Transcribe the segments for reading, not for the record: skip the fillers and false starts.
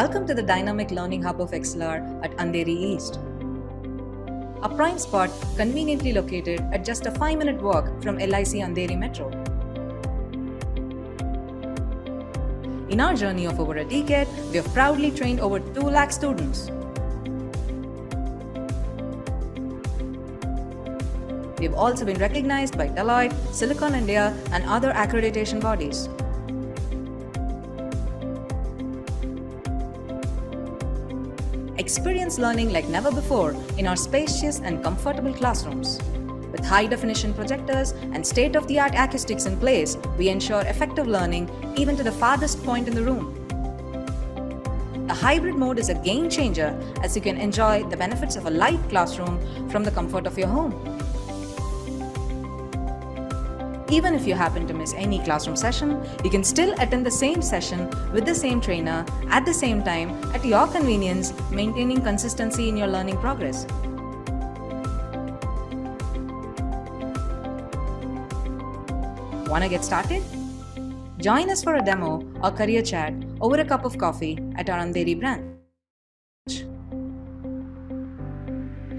Welcome to the dynamic learning hub of ExcelR at Andheri East. A prime spot conveniently located at just a 5-minute walk from LIC Andheri Metro. In our journey of over a decade, we have proudly trained over 2 lakh students. We have also been recognized by Deloitte, Silicon India, and other accreditation bodies. Experience learning like never before in our spacious and comfortable classrooms. With high-definition projectors and state-of-the-art acoustics in place, we ensure effective learning even to the farthest point in the room. The hybrid mode is a game changer as you can enjoy the benefits of a live classroom from the comfort of your home. Even if you happen to miss any classroom session, you can still attend the same session with the same trainer at the same time at your convenience, maintaining consistency in your learning progress. Want to get started? Join us for a demo or career chat over a cup of coffee at our Andheri branch.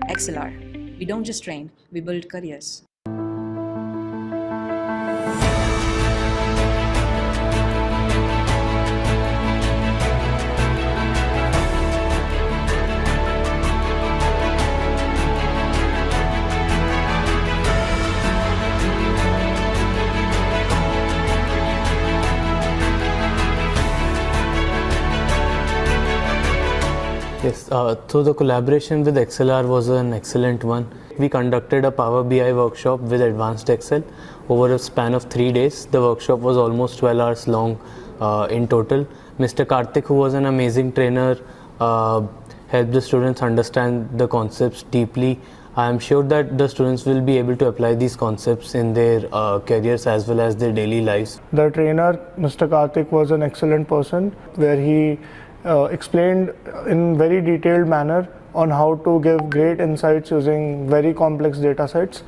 ExcelR. We don't just train, we build careers. Yes, so the collaboration with ExcelR was an excellent one. We conducted a Power BI workshop with Advanced Excel over a span of 3 days. The workshop was almost 12 hours long in total. Mr. Karthik, who was an amazing trainer, helped the students understand the concepts deeply. I am sure that the students will be able to apply these concepts in their careers as well as their daily lives. The trainer, Mr. Karthik, was an excellent person where he explained in very detailed manner on how to give great insights using very complex data sets.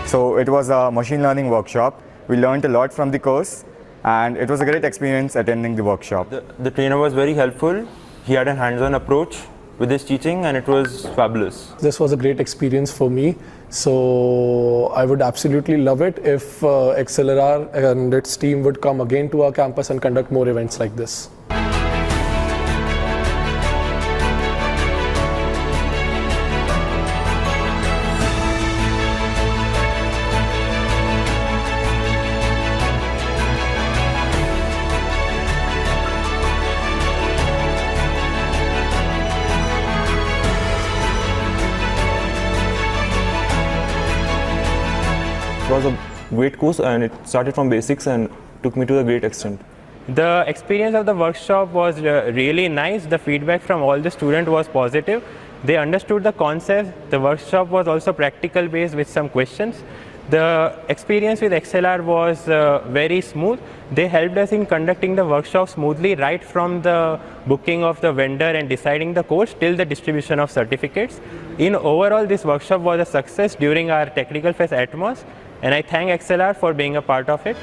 So it was a machine learning workshop. We learned a lot from the course and it was a great experience attending the workshop. The trainer was very helpful. He had a hands-on approach with his teaching and it was fabulous. This was a great experience for me. So I would absolutely love it if ExcelR and its team would come again to our campus and conduct more events like this. It was a great course and it started from basics and took me to a great extent. The experience of the workshop was really nice. The feedback from all the students was positive. They understood the concept. The workshop was also practical based with some questions. The experience with ExcelR was very smooth. They helped us in conducting the workshop smoothly right from the booking of the vendor and deciding the course till the distribution of certificates. In overall, this workshop was a success during our Technical Fest Atmos, and I thank ExcelR for being a part of it.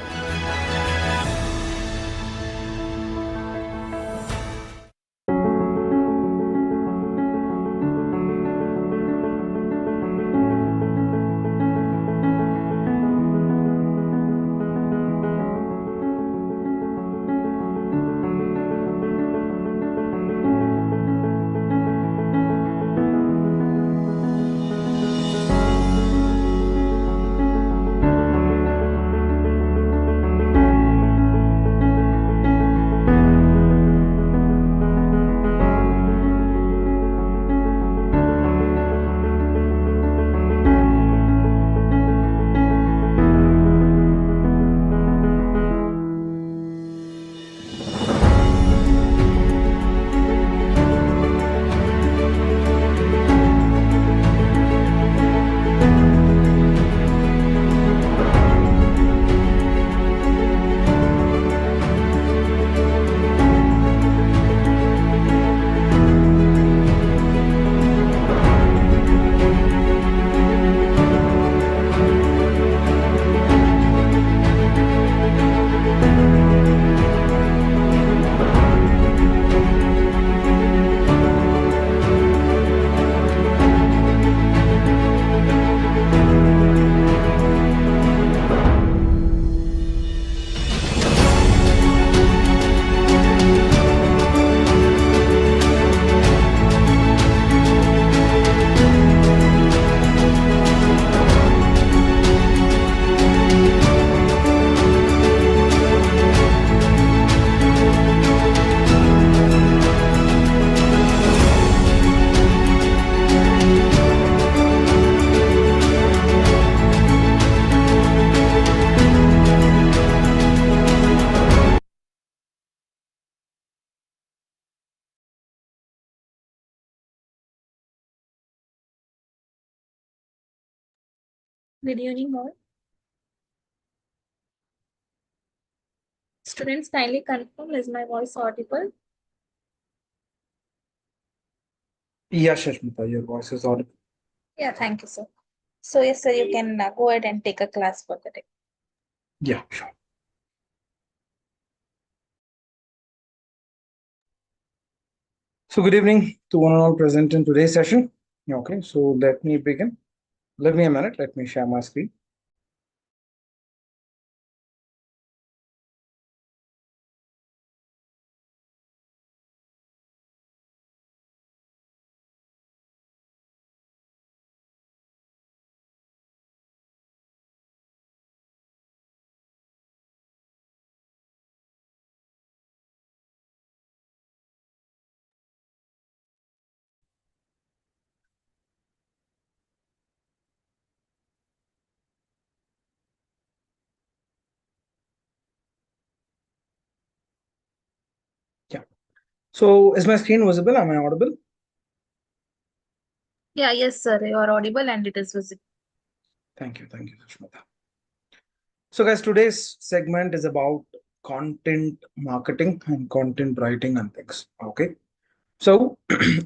Good evening, all. Students, kindly confirm, is my voice audible? Yes, Shashmita, your voice is audible. Yeah, thank you, sir. So, yes, sir, you can go ahead and take a class for the day. Yeah, sure. So, good evening to one and all present in today's session. Okay, so let me begin. Give me a minute. Let me share my screen. Yeah. So, is my screen visible? Am I audible? Yeah, yes, sir, you are audible and it is visible. Thank you, Shashmita. So, guys, today's segment is about content marketing and content writing and things. Okay. So,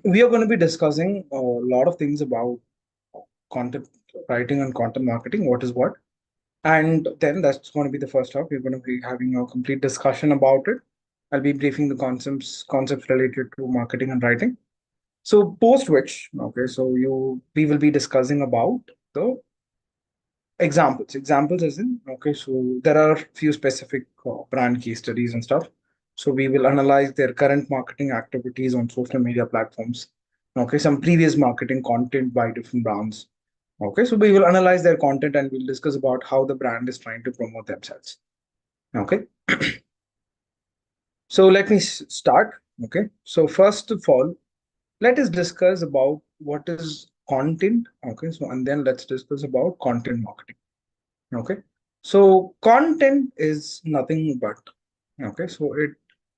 we are going to be discussing a lot of things about content writing and content marketing. What is what? And then that's going to be the first half. We're going to be having a complete discussion about it. I'll be briefing the concepts related to marketing and writing. So post which, okay, so we will be discussing about the examples. Examples as in, okay, so there are few specific brand case studies and stuff. So we will analyze their current marketing activities on social media platforms. Okay, some previous marketing content by different brands. Okay, so we will analyze their content and we'll discuss about how the brand is trying to promote themselves. Okay. So let me start. Okay. So first of all, let us discuss about what is content. Okay. So and then let's discuss about content marketing. Okay. So content is nothing but, okay, so it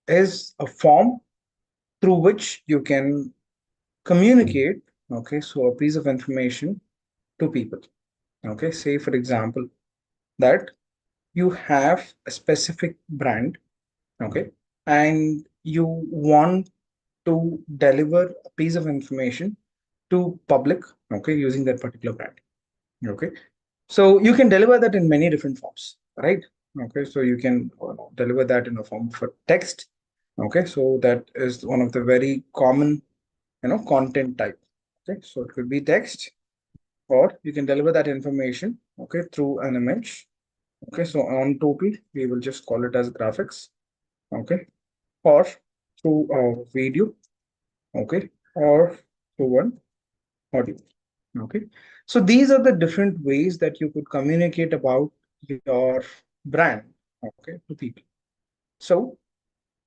is a form through which you can communicate, okay, so a piece of information to people. Okay. Say for example that you have a specific brand, okay, and you want to deliver a piece of information to public, okay, using that particular brand. Okay, so you can deliver that in many different forms, right? Okay, so you can deliver that in a form of a text. Okay, so that is one of the very common, content type. Okay, so it could be text, or you can deliver that information, okay, through an image. Okay, so on total we will just call it as graphics. Okay, or through a video, okay, or through one audio. Okay, so these are the different ways that you could communicate about your brand, okay, to people. So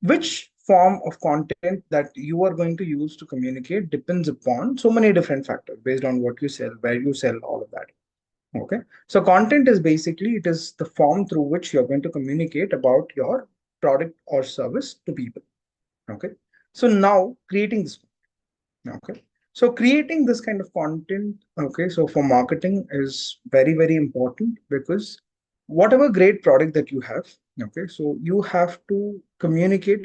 which form of content that you are going to use to communicate depends upon so many different factors based on what you sell, where you sell, all of that. Okay, so content is basically, it is the form through which you're going to communicate about your product or service to people. Okay, so now creating this, okay, so creating this kind of content, okay, so for marketing is very, very important, because whatever great product that you have, okay, so you have to communicate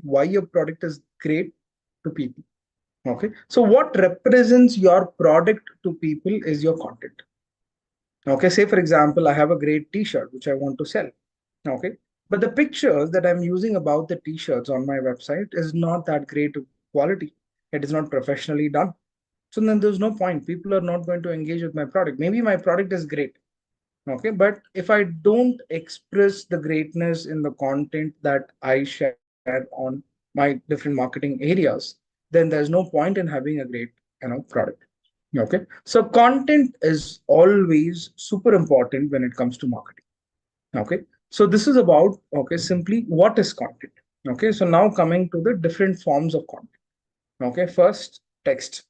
why your product is great to people. Okay, so what represents your product to people is your content. Okay, say for example, I have a great t-shirt which I want to sell. Okay, but the pictures that I'm using about the t-shirts on my website is not that great quality. It is not professionally done. So then there's no point. People are not going to engage with my product. Maybe my product is great. Okay, but if I don't express the greatness in the content that I share on my different marketing areas, then there's no point in having a great, product. Okay, so content is always super important when it comes to marketing. Okay, so this is about, okay, simply what is content. Okay, so now coming to the different forms of content. Okay, first text.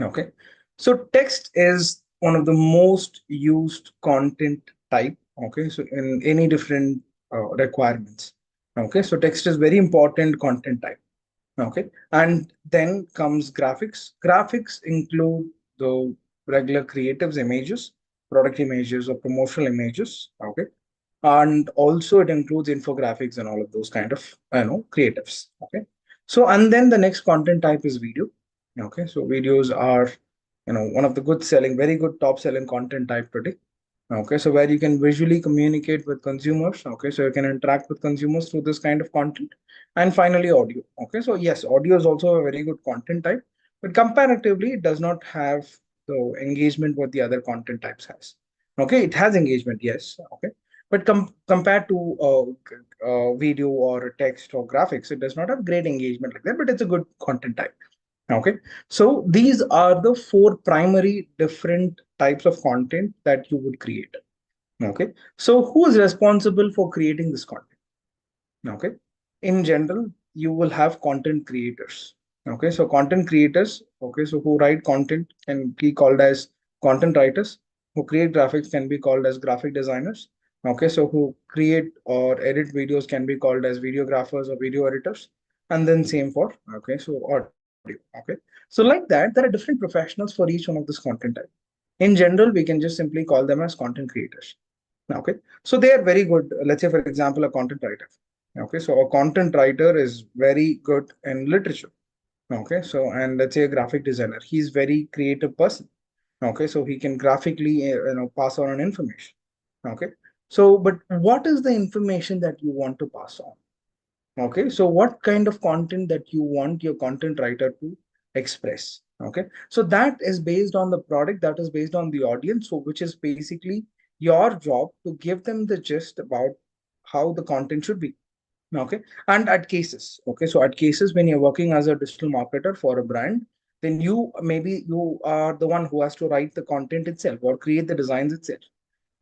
Okay, so text is one of the most used content type. Okay, so in any different requirements. Okay, so text is very important content type. Okay, and then comes graphics. Graphics include the regular creatives images, product images or promotional images. Okay, and also it includes infographics and all of those kind of creatives. Okay, so and then the next content type is video. Okay, so videos are one of the very good top selling content type today. Okay, so where you can visually communicate with consumers. Okay, so you can interact with consumers through this kind of content. And finally, audio. Okay, so yes, audio is also a very good content type, but comparatively it does not have the engagement what the other content types has. Okay, it has engagement, yes. Okay, but compared to video or text or graphics, it does not have great engagement like that, but it's a good content type. Okay, so these are the four primary different types of content that you would create. Okay, so who is responsible for creating this content? Okay, in general, you will have content creators. Okay, so content creators, okay, so who write content can be called as content writers. Who create graphics can be called as graphic designers. Okay, so who create or edit videos can be called as videographers or video editors. And then same for, okay, so audio. Okay, so like that, there are different professionals for each one of this content type. In general, we can just simply call them as content creators. Okay, so they are very good. Let's say, for example, a content writer. Okay, so a content writer is very good in literature. Okay, so and let's say a graphic designer, he's very creative person. Okay, so he can graphically pass on an information. Okay, so but what is the information that you want to pass on? Okay, so what kind of content that you want your content writer to express? Okay, so that is based on the product, that is based on the audience, so which is basically your job to give them the gist about how the content should be. Okay, and at cases, okay, so at cases when you're working as a digital marketer for a brand, then you are the one who has to write the content itself or create the designs itself.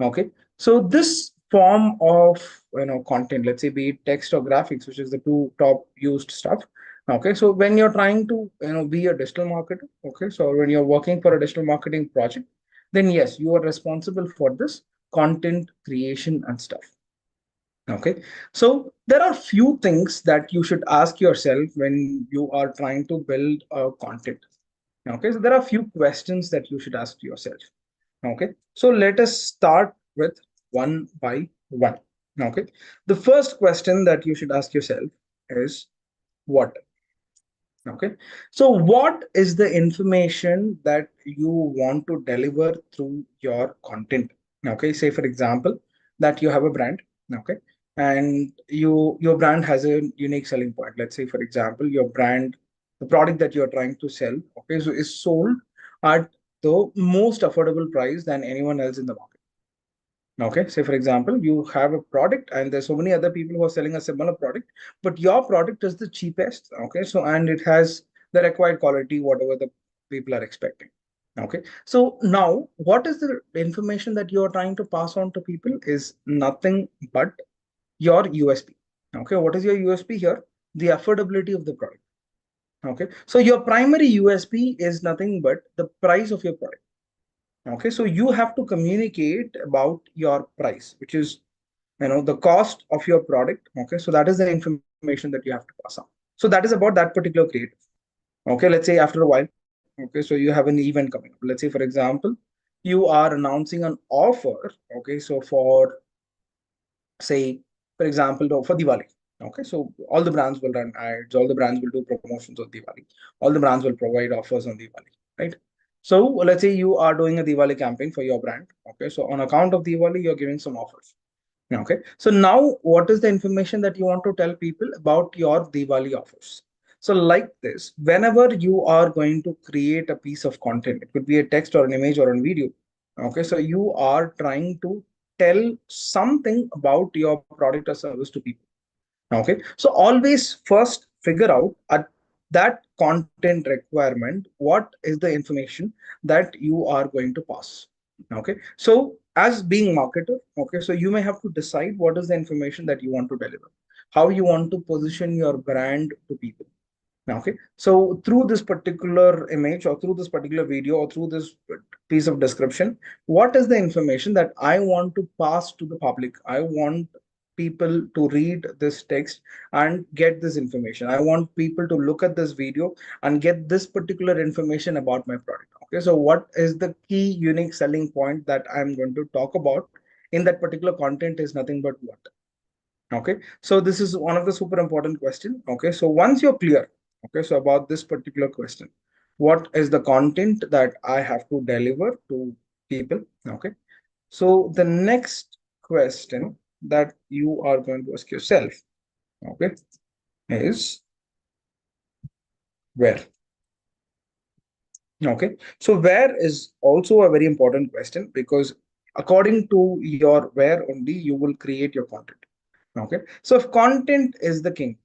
Okay, so this form of content, let's say be it text or graphics, which is the two top used stuff. Okay, so when you're trying to be a digital marketer, okay, so when you're working for a digital marketing project, then yes, you are responsible for this content creation and stuff. Okay, so there are few things that you should ask yourself when you are trying to build a content. Okay, so there are few questions that you should ask yourself. Okay, so let us start with one by one. Okay, the first question that you should ask yourself is what? Okay, so what is the information that you want to deliver through your content? Okay, say for example that you have a brand. Okay, and your brand has a unique selling point. Let's say for example your brand, the product that you're trying to sell, okay, so is sold at the most affordable price than anyone else in the market. Okay, say for example you have a product and there's so many other people who are selling a similar product, but your product is the cheapest. Okay, so and it has the required quality whatever the people are expecting. Okay, so now what is the information that you are trying to pass on to people is nothing but your USP. Okay, what is your USP here? The affordability of the product. Okay, so your primary USP is nothing but the price of your product. Okay, so you have to communicate about your price, which is the cost of your product. Okay, so that is the information that you have to pass on. So that is about that particular creative. Okay, let's say after a while, okay, so you have an event coming up. Let's say for example you are announcing an offer. Okay, so for say for example for Diwali. Okay, so all the brands will run ads, all the brands will do promotions on Diwali, all the brands will provide offers on Diwali, right? So let's say you are doing a Diwali campaign for your brand. Okay, so on account of Diwali, you're giving some offers. Okay, so now what is the information that you want to tell people about your Diwali offers? So like this, whenever you are going to create a piece of content, it could be a text or an image or a video. Okay, so you are trying to tell something about your product or service to people. Okay, so always first figure out at that content requirement what is the information that you are going to pass. Okay, so as being marketer, okay, so you may have to decide what is the information that you want to deliver, how you want to position your brand to people. Okay, so through this particular image or through this particular video or through this piece of description, what is the information that I want to pass to the public? I want people to read this text and get this information. I want people to look at this video and get this particular information about my product. Okay, so what is the key unique selling point that I'm going to talk about in that particular content is nothing but what. Okay, so this is one of the super important question. Okay, so once you're clear, okay, so about this particular question, what is the content that I have to deliver to people? Okay, so the next question that you are going to ask yourself, okay, is where. Okay, so where is also a very important question, because according to your where only you will create your content. Okay, so if content is the king,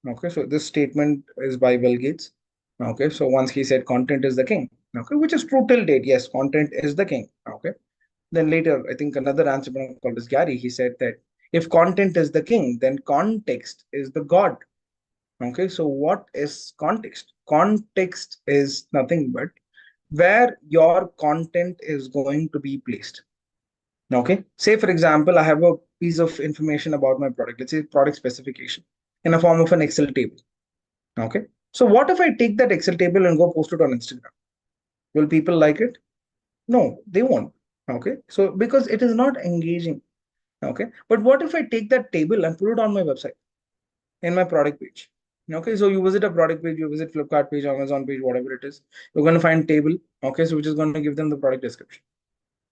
okay, so this statement is by Bill Gates. Okay, so once he said content is the king, okay, which is true till date. Yes, content is the king. Okay, then later I think another entrepreneur called as Gary, he said that if content is the king, then context is the god. Okay, so what is context? Context is nothing but where your content is going to be placed. Okay, say for example, I have a piece of information about my product, let's say product specification in a form of an Excel table. Okay, so what if I take that Excel table and go post it on Instagram? Will people like it? No, they won't. Okay, so because it is not engaging. Okay, but what if I take that table and put it on my website in my product page? Okay, so you visit a product page, you visit Flipkart page, Amazon page, whatever it is, you're going to find table. Okay, so which is going to give them the product description.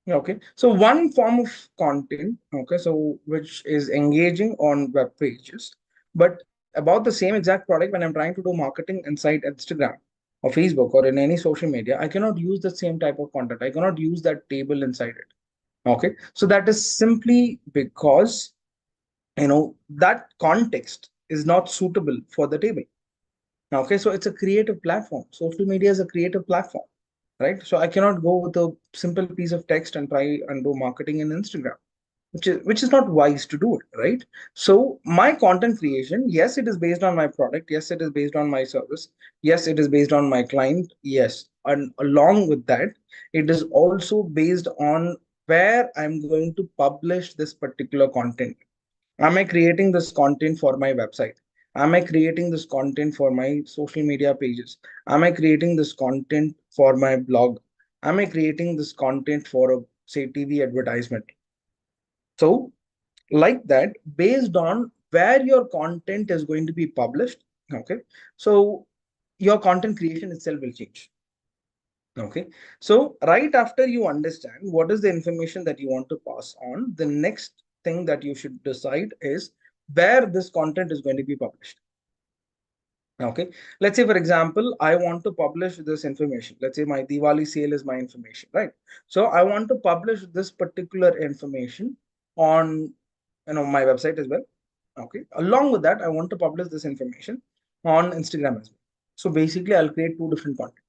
Okay, so one form of content, okay, so which is engaging on web pages, but about the same exact product, when I'm trying to do marketing inside Instagram or Facebook or in any social media, I cannot use the same type of content. I cannot use that table inside it. Okay, so that is simply because that context is not suitable for the table. Okay, so it's a creative platform. Social media is a creative platform, right? So I cannot go with a simple piece of text and try and do marketing in Instagram, which is not wise to do it, right? So my content creation, yes, it is based on my product. Yes, it is based on my service. Yes, it is based on my client. Yes, and along with that, it is also based on where I'm going to publish this particular content. Am I creating this content for my website? Am I creating this content for my social media pages? Am I creating this content for my blog? Am I creating this content for a, say, TV advertisement? So like that, based on where your content is going to be published, okay, so your content creation itself will change. Okay, so right after you understand what is the information that you want to pass on, the next thing that you should decide is where this content is going to be published. Okay, let's say for example, I want to publish this information. Let's say my Diwali sale is my information, right? So I want to publish this particular information on my website as well. Okay, along with that, I want to publish this information on Instagram as well. So basically, I'll create two different content.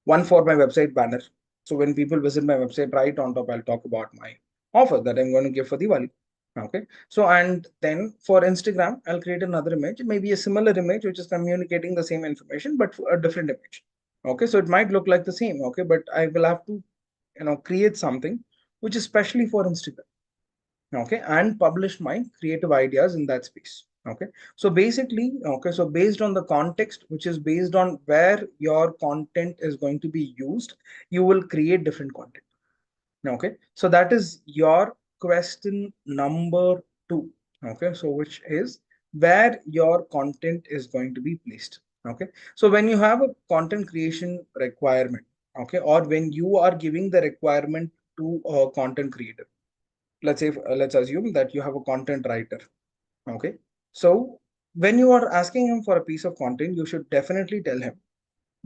One for my website banner. So when people visit my website, right on top, I'll talk about my offer that I'm going to give for Diwali. Okay. So, and then for Instagram, I'll create another image, maybe a similar image, which is communicating the same information, but for a different image. Okay. So it might look like the same. Okay. But I will have to, create something which is specially for Instagram. Okay. And publish my creative ideas in that space. Okay, so basically, okay, so based on the context, which is based on where your content is going to be used, you will create different content. Okay, so that is your question number 2. Okay, so which is where your content is going to be placed. Okay, so when you have a content creation requirement, okay, or when you are giving the requirement to a content creator, let's say, let's assume that you have a content writer. Okay, so when you are asking him for a piece of content, you should definitely tell him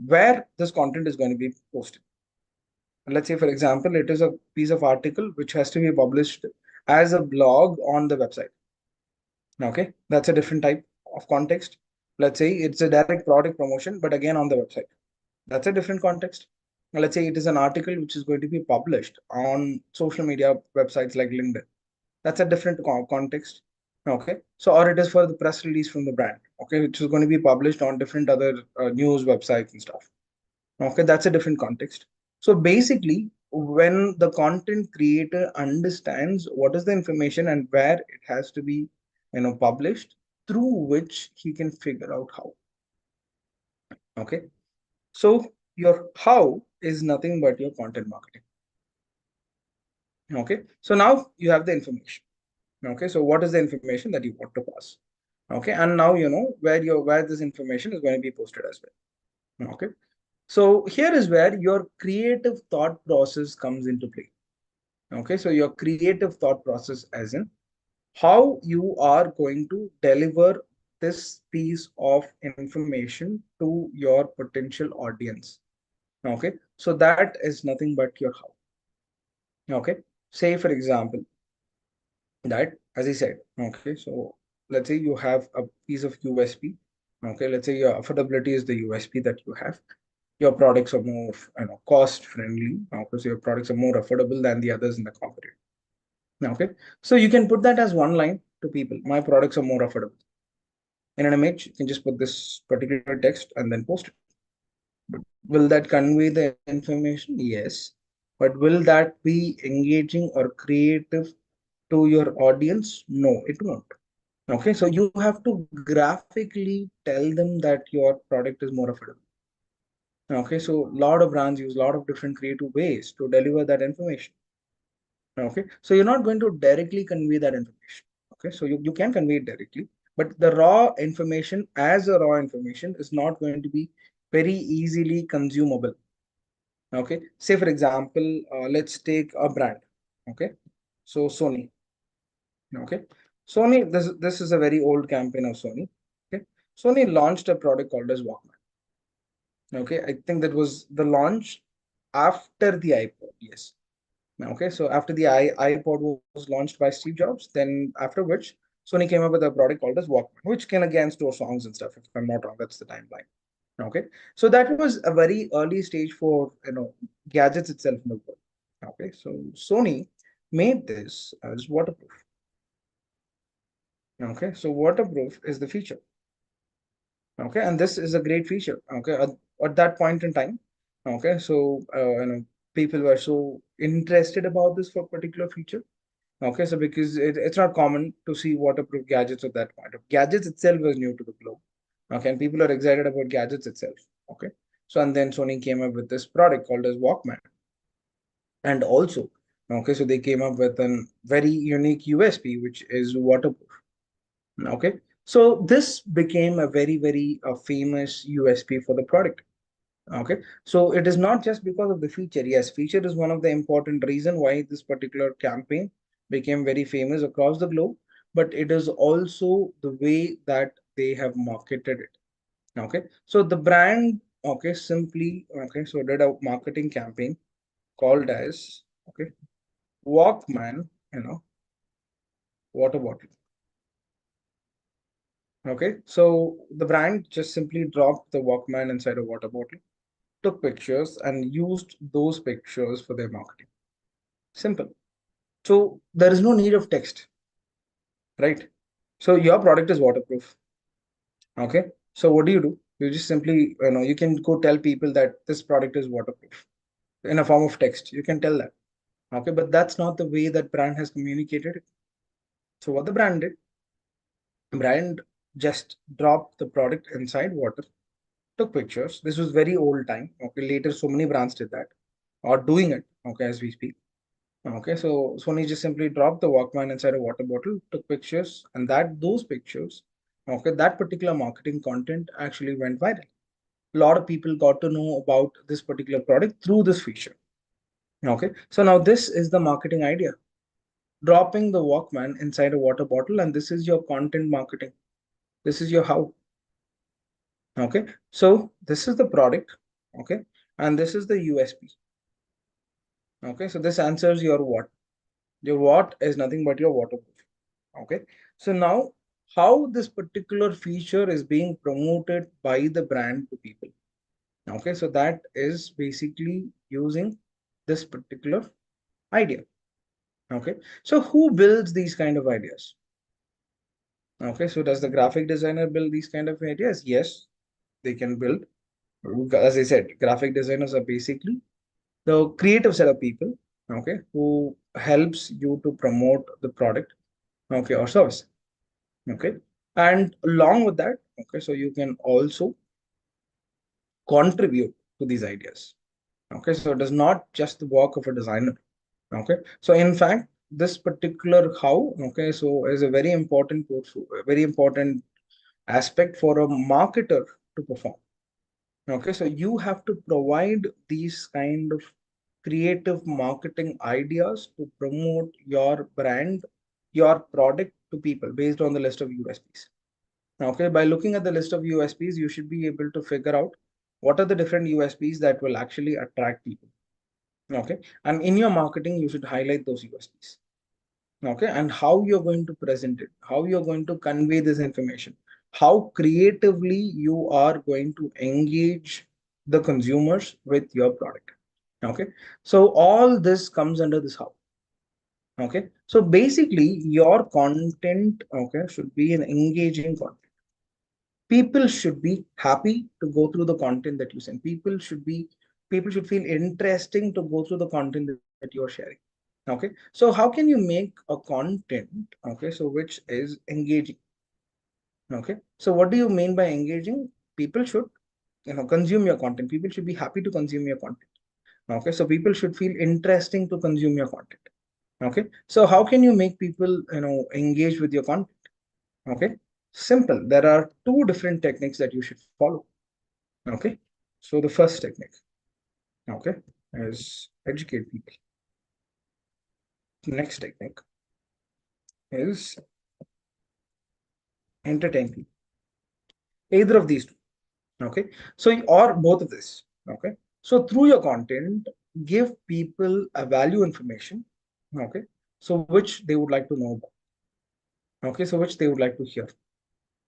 where this content is going to be posted. Let's say, for example, it is a piece of article which has to be published as a blog on the website. Okay, that's a different type of context. Let's say it's a direct product promotion, but again on the website. That's a different context. Let's say it is an article which is going to be published on social media websites like LinkedIn. That's a different context. Okay, so or it is for the press release from the brand. Okay, which is going to be published on different other news websites and stuff. Okay, that's a different context. So basically, when the content creator understands what is the information and where it has to be published, through which he can figure out how. Okay, so your how is nothing but your content marketing. Okay, so now you have the information. Okay, so what is the information that you want to pass? Okay, and now you know where this information is going to be posted as well. Okay, so here is where your creative thought process comes into play. Okay, so your creative thought process, as in how you are going to deliver this piece of information to your potential audience. Okay, so that is nothing but your how. Okay, say for example that, as I said, okay, so let's say you have a piece of USP. Okay, let's say your affordability is the USP that you have. Your products are more cost friendly, because your products are more affordable than the others in the competition. Okay, so you can put that as one line to people: my products are more affordable. In an image, you can just put this particular text and then post it. But will that convey the information? Yes. But will that be engaging or creative to your audience? No, it won't. Okay, so you have to graphically tell them that your product is more affordable. Okay, so a lot of brands use a lot of different creative ways to deliver that information. Okay, so you're not going to directly convey that information. Okay, so you can convey it directly, but the raw information as a raw information is not going to be very easily consumable. Okay, say for example, let's take a brand. Okay, so Sony. Okay, Sony, this is a very old campaign of Sony. Okay, Sony launched a product called as Walkman. Okay, I think that was the launch after the iPod. Yes. Okay, so after the iPod was launched by Steve Jobs, then after which Sony came up with a product called as Walkman, which can again store songs and stuff. If I'm not wrong, that's the timeline. Okay, so that was a very early stage for gadgets itself in the world. Okay, so Sony made this as waterproof. Okay, so waterproof is the feature. Okay, and this is a great feature. Okay, at that point in time. Okay, so people were so interested about this for particular feature. Okay, so because it's not common to see waterproof gadgets at that point. Gadgets itself was new to the globe. Okay, and people are excited about gadgets itself. Okay, so and then Sony came up with this product called as Walkman, and also okay, so they came up with a very unique USP, which is waterproof. Okay, so this became a very famous USP for the product. Okay, so it is not just because of the feature. Yes, feature is one of the important reason why this particular campaign became very famous across the globe, but it is also the way that they have marketed it. Okay, so the brand, okay, simply, okay, so did a marketing campaign called as, okay, Walkman, water bottle. Okay, so the brand just simply dropped the Walkman inside a water bottle, took pictures and used those pictures for their marketing. Simple. So there is no need of text, right? So your product is waterproof. Okay, so what do? You just simply, you can go tell people that this product is waterproof in a form of text. You can tell that. Okay, but that's not the way that brand has communicated it. So what the brand just dropped the product inside water, took pictures. This was very old time. Okay, later so many brands did that or doing it. Okay, as we speak. Okay, so Sony just simply dropped the Walkman inside a water bottle, took pictures, and those pictures, okay, that particular marketing content actually went viral. A lot of people got to know about this particular product through this feature. Okay, so now this is the marketing idea. Dropping the Walkman inside a water bottle, and this is your content marketing. This is your how. Okay, so this is the product. Okay, and this is the USP. Okay, so this answers your what. Your what is nothing but your waterproof. Okay, so now how this particular feature is being promoted by the brand to people. Okay, so that is basically using this particular idea. Okay, so who builds these kind of ideas? Okay, so does the graphic designer build these kind of ideas? Yes, they can build. As I said, graphic designers are basically the creative set of people, okay, who helps you to promote the product, okay, or service. Okay, and along with that, okay, so you can also contribute to these ideas. Okay, so it is not just the work of a designer. Okay, so in fact, this particular how, okay, so is a very important very important aspect for a marketer to perform. Okay, so you have to provide these kind of creative marketing ideas to promote your brand, your product to people based on the list of USPs. Okay, by looking at the list of USPs, you should be able to figure out what are the different USPs that will actually attract people. Okay, and in your marketing, you should highlight those USPs. Okay, and how you're going to present it, how you're going to convey this information, how creatively you are going to engage the consumers with your product. Okay, so all this comes under this how. Okay, so basically your content, okay, should be an engaging content. People should be happy to go through the content that you send. People should feel interesting to go through the content that you're sharing. Okay, so how can you make a content, okay, so which is engaging? Okay, so what do you mean by engaging? People should, consume your content. People should be happy to consume your content. Okay, so people should feel interesting to consume your content. Okay, so how can you make people, engage with your content? Okay, simple. There are two different techniques that you should follow. Okay, so the first technique, okay, is educate people. Next technique is entertain people. Either of these two. Okay, so or both of this. Okay, so through your content, give people a value information. Okay, so which they would like to know about. Okay, so which they would like to hear,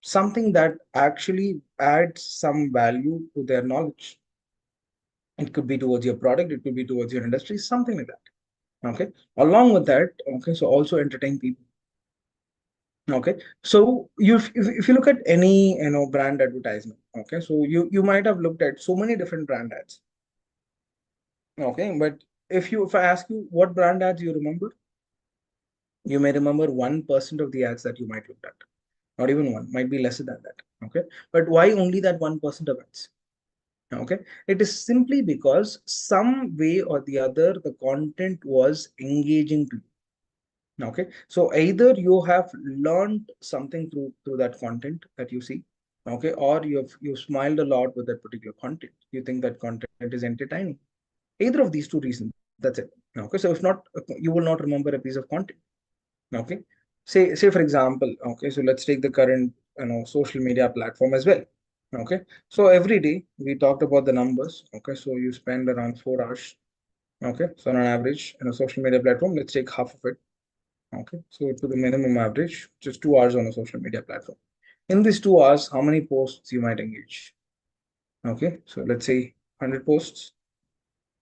something that actually adds some value to their knowledge. It could be towards your product, it could be towards your industry, something like that. Okay, along with that, okay, so also entertain people. Okay, so if you look at any, brand advertisement, okay, so you might have looked at so many different brand ads. Okay, but if I ask you what brand ads you remember, you may remember 1% of the ads that you might look at. Not even one, might be lesser than that. Okay, but why only that 1% of ads? Okay, it is simply because some way or the other the content was engaging to you. Okay, so either you have learned something through that content that you see, okay, or you smiled a lot with that particular content. You think that content is entertaining. Either of these two reasons, that's it. Okay, so if not, you will not remember a piece of content. Okay, say for example, okay, so let's take the current, social media platform as well. Okay, so every day we talked about the numbers. Okay, so you spend around 4 hours. Okay, so on an average in a social media platform, let's take half of it. Okay, so to the minimum average, just 2 hours on a social media platform. In these 2 hours, how many posts you might engage? Okay, so let's say 100 posts.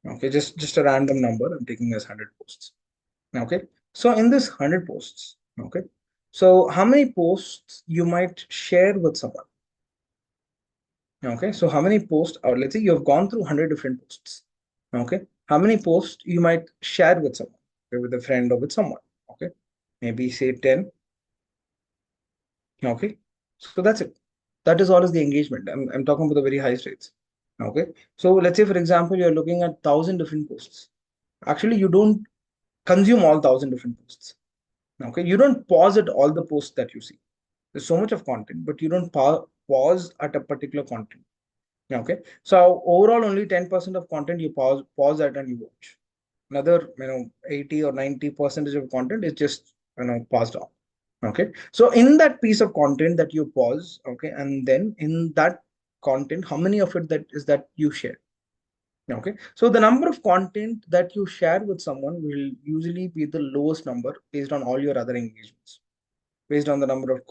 Okay, just a random number. I'm taking as 100 posts. Okay, so in this 100 posts, okay, so how many posts you might share with someone? Okay, so how many posts, or let's say you have gone through 100 different posts. Okay, how many posts you might share with someone, okay, with a friend or with someone? Okay, maybe say 10. Okay, so that's it. That is all is the engagement. I'm talking about the very high rates. Okay, so let's say for example you're looking at 1,000 different posts. Actually, you don't consume all 1,000 different posts. Okay, you don't pause at all the posts that you see. There's so much of content, but you don't pause at a particular content. Okay, so overall only 10% of content you pause at and you watch. Another 80 or 90 percentage of content is just passed on. Okay, so in that piece of content that you pause, okay, and then in that content, how many of it that you share? Okay, so the number of content that you share with someone will usually be the lowest number based on all your other engagements, based on the number of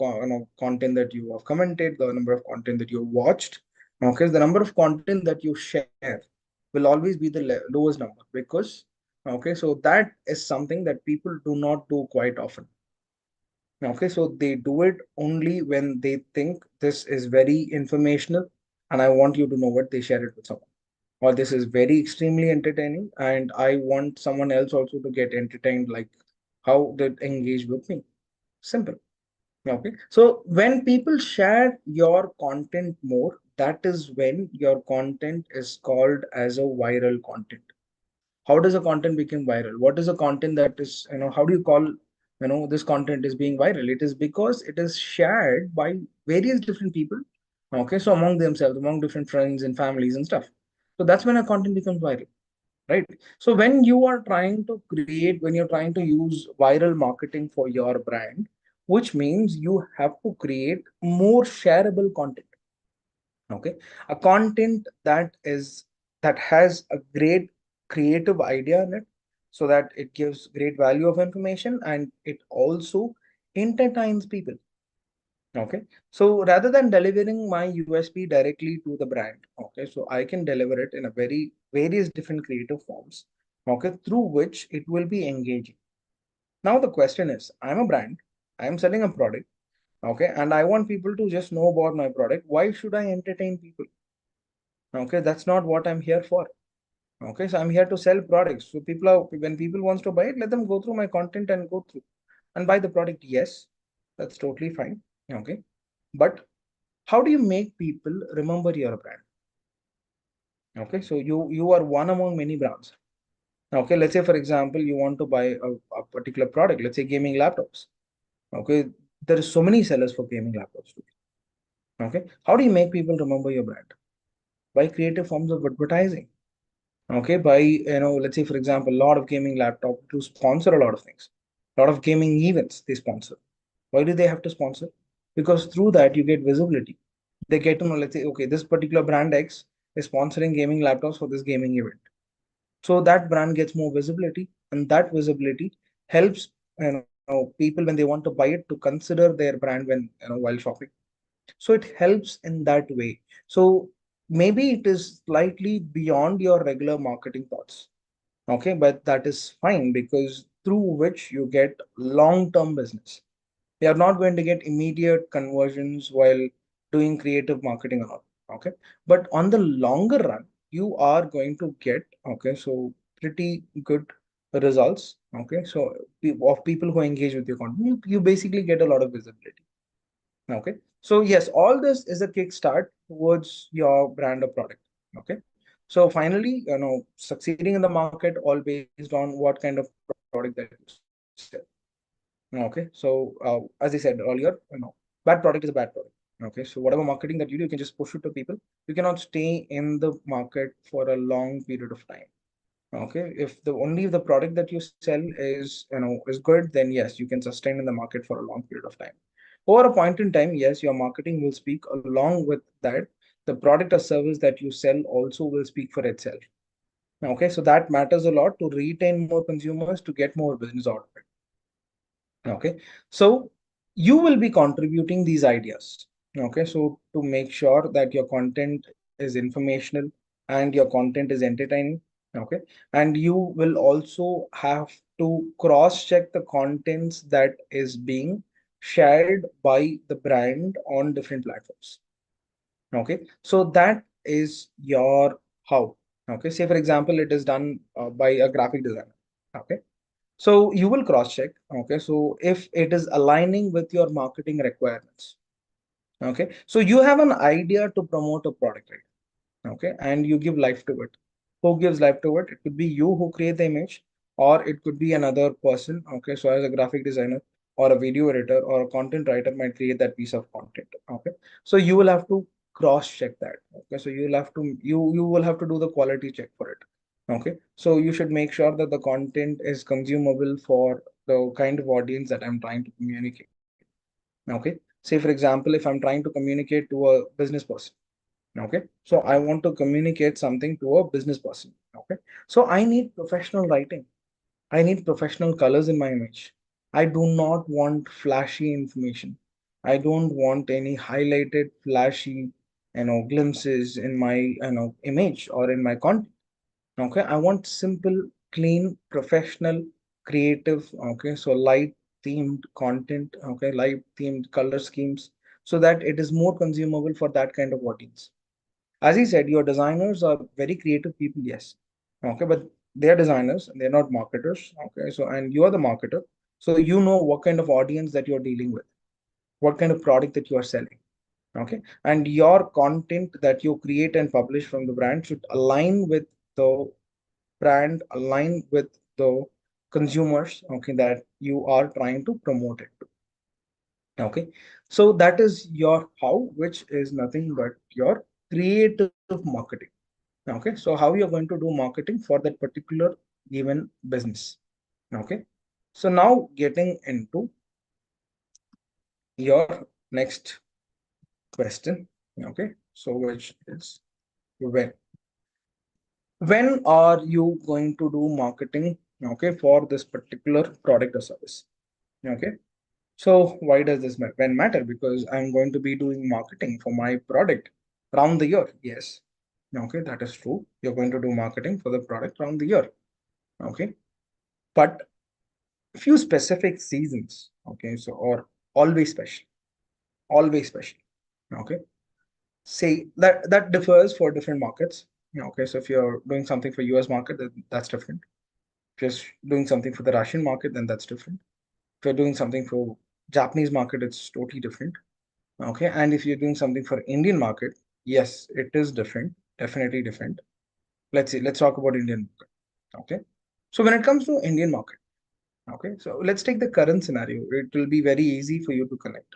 content that you have commented, the number of content that you have watched. Okay, the number of content that you share will always be the lowest number, because okay, so that is something that people do not do quite often. Okay, so they do it only when they think this is very informational and I want you to know what, they share it with someone. Or this is very extremely entertaining and I want someone else also to get entertained, like how they engage with me. Simple. Okay, so when people share your content more, that is when your content is called as a viral content. How does a content become viral? What is a content that is, how do you call, this content is being viral? It is because it is shared by various different people. Okay, so among themselves, among different friends and families and stuff. So that's when a content becomes viral, right? So when you are trying to create, when you're trying to use viral marketing for your brand, which means you have to create more shareable content. Okay, a content that has a great creative idea in it, so that it gives great value of information and it also entertains people. Okay, so rather than delivering my USP directly to the brand, okay, so I can deliver it in a very various different creative forms, okay, through which it will be engaging. Now the question is, I'm a brand, I'm selling a product, okay, and I want people to just know about my product. Why should I entertain people? Okay, that's not what I'm here for. Okay, so I'm here to sell products. So when people wants to buy it, let them go through my content and go through and buy the product. Yes, that's totally fine. Okay, but how do you make people remember your brand? Okay, so you are one among many brands. Okay, let's say for example you want to buy a particular product, let's say gaming laptops. Okay, there is so many sellers for gaming laptops today. Okay, how do you make people remember your brand? By creative forms of advertising. Okay, by, let's say for example, a lot of gaming laptop to sponsor a lot of things, a lot of gaming events they sponsor. Why do they have to sponsor? Because through that you get visibility. They get to know, let's say, okay, this particular brand X is sponsoring gaming laptops for this gaming event, so that brand gets more visibility, and that visibility helps, people when they want to buy it to consider their brand when, while shopping. So it helps in that way. So maybe it is slightly beyond your regular marketing thoughts. Okay, but that is fine, because through which you get long term business. You are not going to get immediate conversions while doing creative marketing or not. Okay, but on the longer run you are going to get, okay, so pretty good results. Okay, so of people who engage with your content, you basically get a lot of visibility. Okay, so yes, all this is a kickstart towards your brand or product. Okay, so finally, succeeding in the market all based on what kind of product that you sell. Okay, so as I said earlier, bad product is a bad product. Okay, so whatever marketing that you do, you can just push it to people. You cannot stay in the market for a long period of time. Okay, if the only if the product that you sell is good, then yes, you can sustain in the market for a long period of time. Over a point in time, yes, your marketing will speak. Along with that, the product or service that you sell also will speak for itself. Okay, so that matters a lot to retain more consumers, to get more business out of it. Okay, so you will be contributing these ideas. Okay, so to make sure that your content is informational and your content is entertaining. Okay, and you will also have to cross check the contents that is being shared by the brand on different platforms. Okay, so that is your how. Okay, say for example it is done by a graphic designer. Okay, so you will cross check. Okay, so if it is aligning with your marketing requirements. Okay, so you have an idea to promote a product, right? Okay, and you give life to it. Who gives life to it? It could be you who create the image, or it could be another person. Okay, so as a graphic designer or a video editor or a content writer might create that piece of content. Okay, so you will have to cross check that. Okay, so you'll have to you will have to do the quality check for it. Okay, so you should make sure that the content is consumable for the kind of audience that I'm trying to communicate. Okay, say for example, if I'm trying to communicate to a business person. Okay, so I want to communicate something to a business person. Okay, so I need professional writing. I need professional colors in my image. I do not want flashy information. I don't want any highlighted flashy, glimpses in my, image or in my content. Okay, I want simple, clean, professional, creative. Okay, so light themed content. Okay, light themed color schemes, so that it is more consumable for that kind of audience. As he said, your designers are very creative people, yes. Okay, but they're designers, they're not marketers. Okay, so and you are the marketer, so you know what kind of audience that you're dealing with. what kind of product that you are selling. Okay, and your content that you create and publish from the brand should align with the brand, align with the consumers, okay, that you are trying to promote it to. Okay, so that is your how, which is nothing but your creative marketing. Okay, so how you're going to do marketing for that particular given business. Okay, so now getting into your next question. Okay, so which is when are you going to do marketing, okay, for this particular product or service. Okay, so why does this when matter? Because I'm going to be doing marketing for my product around the year. Yes, okay, that is true. You're going to do marketing for the product around the year. Okay, but few specific seasons. Okay, so or always special, always special. Okay, say that differs for different markets. Okay, so if you're doing something for US market, then that's different. If you're doing something for the Russian market, then that's different. If you're doing something for Japanese market, it's totally different. Okay, and if you're doing something for Indian market, yes, it is different, definitely different. Let's see, let's talk about Indian market. Okay, so when it comes to Indian market, okay, so let's take the current scenario. It will be very easy for you to connect.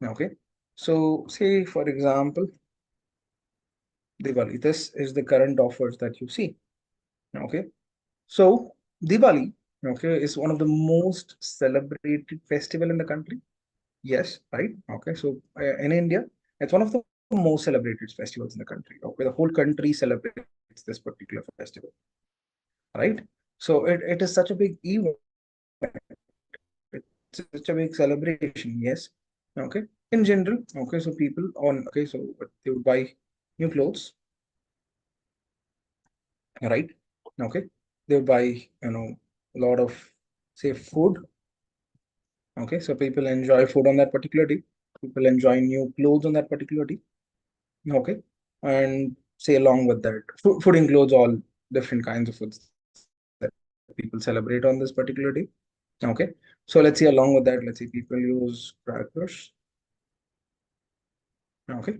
Okay, so say for example, Diwali. This is the current offers that you see. Okay, so Diwali, okay, is one of the most celebrated festival in the country. Yes, right. Okay, so in India, it's one of the most celebrated festivals in the country. Okay, the whole country celebrates this particular festival, right? So it is such a big event. It's such a big celebration. Yes. Okay. In general, okay, so people on okay, so they would buy new clothes, right? Okay, they would buy a lot of say food. Okay, so people enjoy food on that particular day. People enjoy new clothes on that particular day. Okay, and say along with that, food includes all different kinds of foods that people celebrate on this particular day. Okay, so let's see along with that, let's see people use crackers. Okay,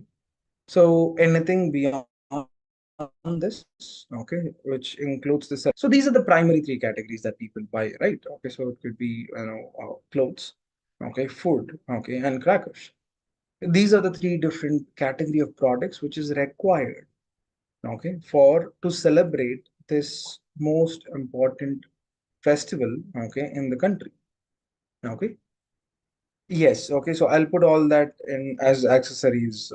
so anything beyond this, okay, which includes this. So these are the primary three categories that people buy, right? Okay, so it could be clothes, okay, food, okay, and crackers. These are the three different category of products which is required, okay, for to celebrate this most important festival, okay, in the country. Okay, yes, okay, so I'll put all that in as accessories,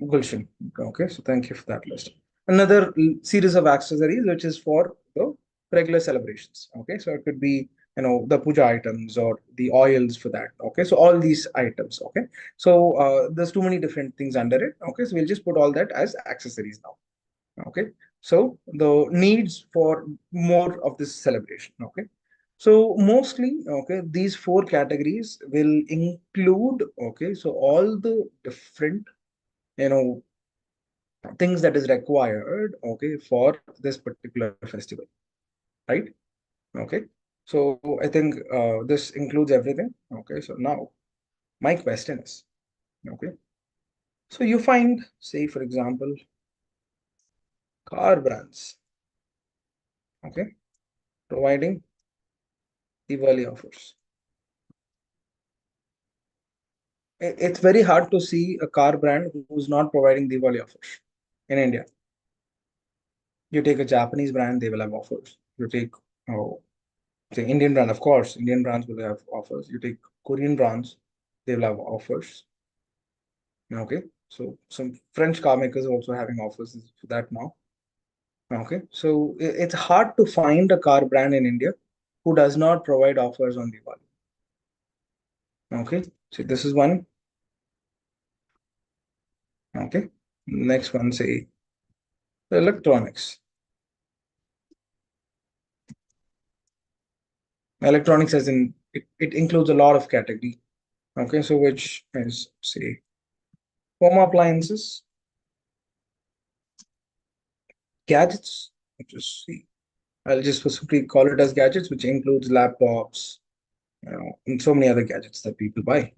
Gulshan. Okay, so thank you for that list. Another series of accessories which is for the regular celebrations. Okay, so it could be the puja items or the oils for that. Okay, so all these items. Okay, so there's too many different things under it. Okay, so we'll just put all that as accessories now. Okay, so the needs for more of this celebration. Okay, so mostly, okay, these four categories will include, okay, so all the different you know things that is required, okay, for this particular festival, right? Okay, so I think this includes everything. Okay, so now my question is, okay, so you find, say for example, car brands, okay, providing Diwali offers. It's very hard to see a car brand who's not providing Diwali offers in India. You take a Japanese brand, they will have offers. You take oh, say Indian brand, of course, Indian brands will have offers. You take Korean brands, they will have offers. Okay, so some French car makers are also having offers for that now. Okay, so it's hard to find a car brand in India who does not provide offers on Diwali. Okay, so this is one. Okay, next one, say electronics. Electronics, as in it includes a lot of category. Okay, so which is say home appliances, gadgets, which is see I'll just specifically call it as gadgets, which includes laptops, and so many other gadgets that people buy.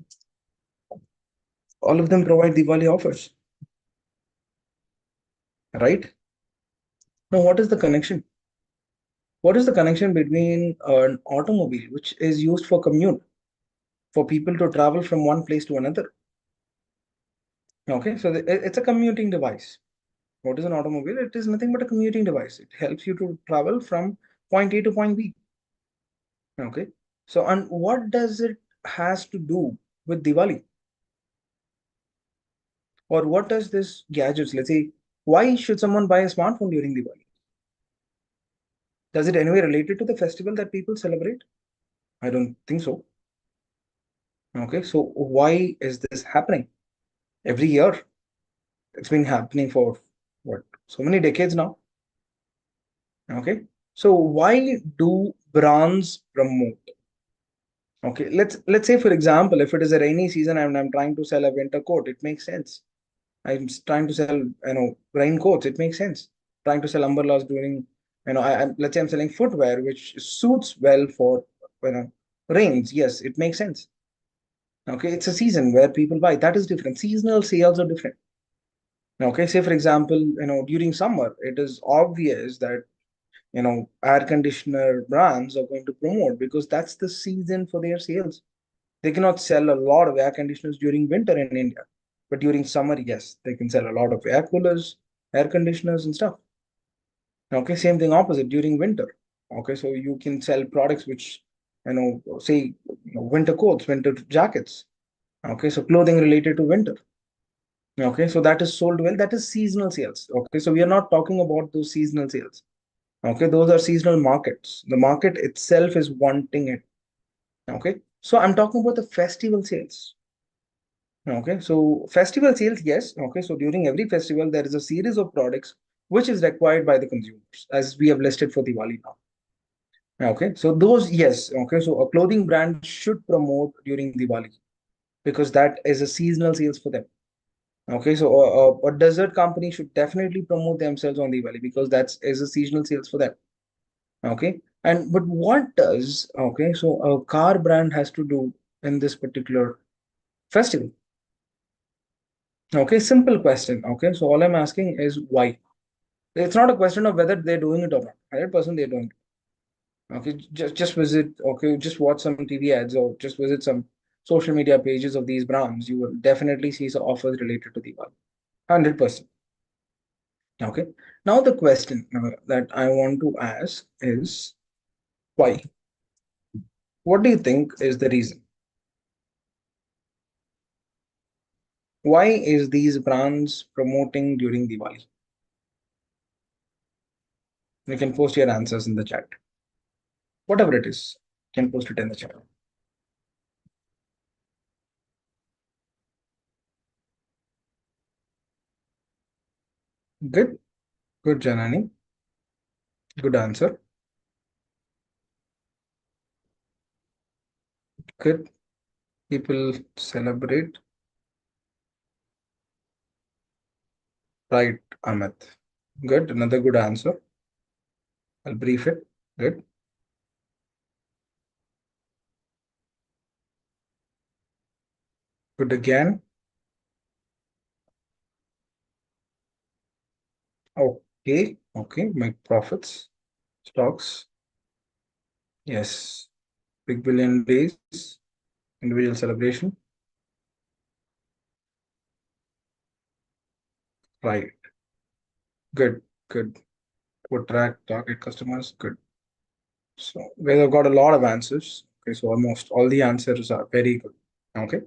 All of them provide Diwali offers, right? Now, what is the connection? What is the connection between an automobile, which is used for commute, for people to travel from one place to another? Okay, so it's a commuting device. What is an automobile? It is nothing but a commuting device. It helps you to travel from point A to point B. Okay, so and what does it has to do with Diwali? Or what does this gadgets, let's say, why should someone buy a smartphone during Diwali? Does it anyway related to the festival that people celebrate? I don't think so. Okay, so why is this happening every year? It's been happening for what, so many decades now. Okay, so why do brands promote? Okay, let's say for example, if it is a rainy season and I'm trying to sell a winter coat, it makes sense. Trying to sell, raincoats, it makes sense. Trying to sell umbrellas during, let's say I'm selling footwear which suits well for, rains. Yes, it makes sense. Okay, it's a season where people buy. That is different. Seasonal sales are different. Okay, say for example, during summer, it is obvious that air conditioner brands are going to promote because that's the season for their sales. They cannot sell a lot of air conditioners during winter in India, but during summer, yes, they can sell a lot of air coolers, air conditioners, and stuff. Okay, same thing opposite during winter. Okay, so you can sell products which, say, winter coats, winter jackets. Okay, so clothing related to winter. Okay, so that is sold well. That is seasonal sales. Okay, so we are not talking about those seasonal sales. Okay, those are seasonal markets. The market itself is wanting it. Okay, so I'm talking about the festival sales. Okay, so festival sales, yes. Okay, so during every festival, there is a series of products which is required by the consumers, as we have listed for Diwali now. Okay, so those, yes. Okay, so a clothing brand should promote during Diwali because that is a seasonal sales for them. Okay, so a dessert company should definitely promote themselves on Diwali because that's is a seasonal sales for them. Okay, and but what does, okay, so a car brand has to do in this particular festival? Okay, simple question. Okay, so all I'm asking is why. It's not a question of whether they're doing it or not. 100% they're doing it. Okay, just visit. Okay, just watch some TV ads or just visit some social media pages of these brands. You will definitely see some offers related to Diwali. 100%. Okay. Now the question that I want to ask is why? What do you think is the reason? Why is these brands promoting during Diwali? You can post your answers in the chat. Whatever it is, you can post it in the chat. Good, good, Janani. Good answer. Good. People celebrate. Right, Amit. Good. Another good answer. I'll brief it. Good. Good again. Okay. Okay. Make profits. Stocks. Yes. Big billion days. Individual celebration. Right. Good. Good. Would track target customers. Good. So we have got a lot of answers. Okay. So almost all the answers are very good. Okay.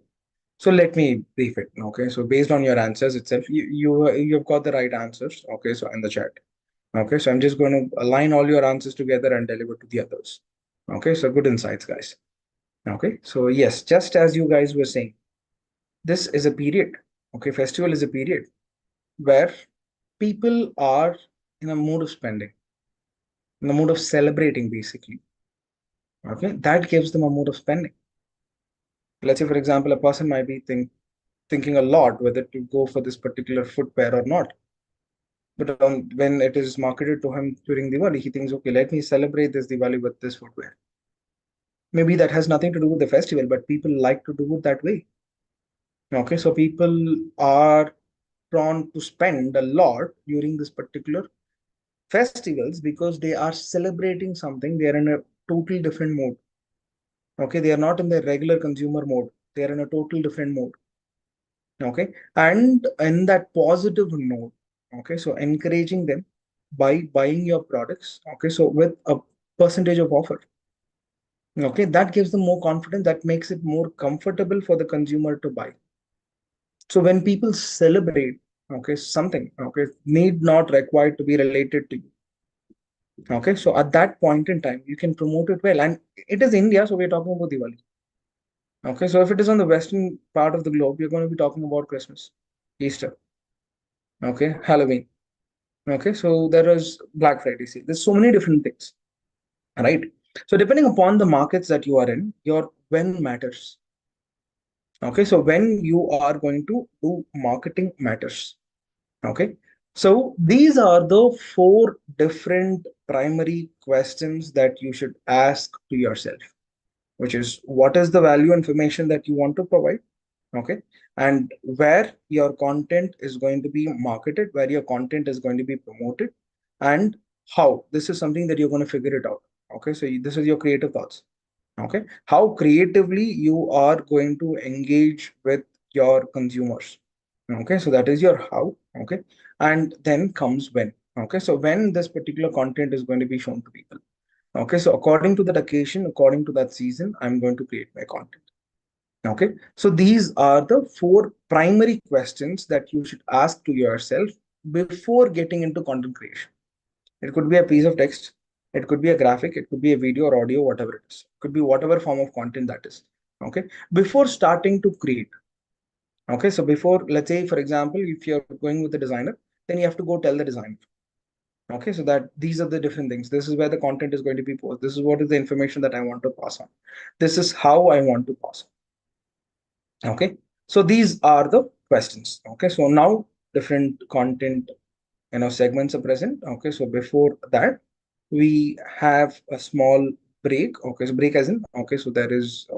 So let me brief it. Okay. So based on your answers itself, you've got the right answers. Okay. So in the chat. Okay. So I'm just going to align all your answers together and deliver to the others. Okay. So good insights, guys. Okay. So yes, just as you guys were saying, this is a period. Okay. Festival is a period where people are in a mood of spending, in the mood of celebrating, basically. Okay. That gives them a mood of spending. Let's say, for example, a person might be thinking a lot whether to go for this particular footwear or not. But when it is marketed to him during Diwali, he thinks, okay, let me celebrate this Diwali with this footwear. Maybe that has nothing to do with the festival, but people like to do it that way. Okay, so people are prone to spend a lot during this particular festivals because they are celebrating something. They are in a totally different mode. Okay, they are not in the regular consumer mode. They are in a total different mode. Okay, and in that positive note, okay, so encouraging them by buying your products. Okay, so with a percentage of offer. Okay, that gives them more confidence. That makes it more comfortable for the consumer to buy. So when people celebrate, okay, something, okay, need not required to be related to you. Okay, so at that point in time, you can promote it well. And it is India, so we're talking about Diwali. Okay, so if it is on the western part of the globe, you're going to be talking about Christmas, Easter, okay, Halloween. Okay, so there is Black Friday sale. There's so many different things, right? So depending upon the markets that you are in, your when matters. Okay, so when you are going to do marketing matters. Okay, so these are the four different primary questions that you should ask to yourself, which is what is the value information that you want to provide? Okay, and where your content is going to be marketed, where your content is going to be promoted, and how. This is something that you're going to figure it out. Okay, so this is your creative thoughts. Okay, how creatively you are going to engage with your consumers. Okay, so that is your how. Okay, and then comes when. Okay, so when this particular content is going to be shown to people. Okay, so according to that occasion, according to that season, I'm going to create my content. Okay, so these are the four primary questions that you should ask to yourself before getting into content creation. It could be a piece of text, it could be a graphic, it could be a video or audio, whatever it is. It could be whatever form of content that is. Okay, before starting to create. Okay, so before, let's say, for example, if you're going with the designer, then you have to go tell the designer. Okay, so that these are the different things. This is where the content is going to be posted. This is what is the information that I want to pass on. This is how I want to pass on. Okay, so these are the questions. Okay, so now different content segments are present. Okay, so before that we have a small break. Okay, so break as in, okay, so there is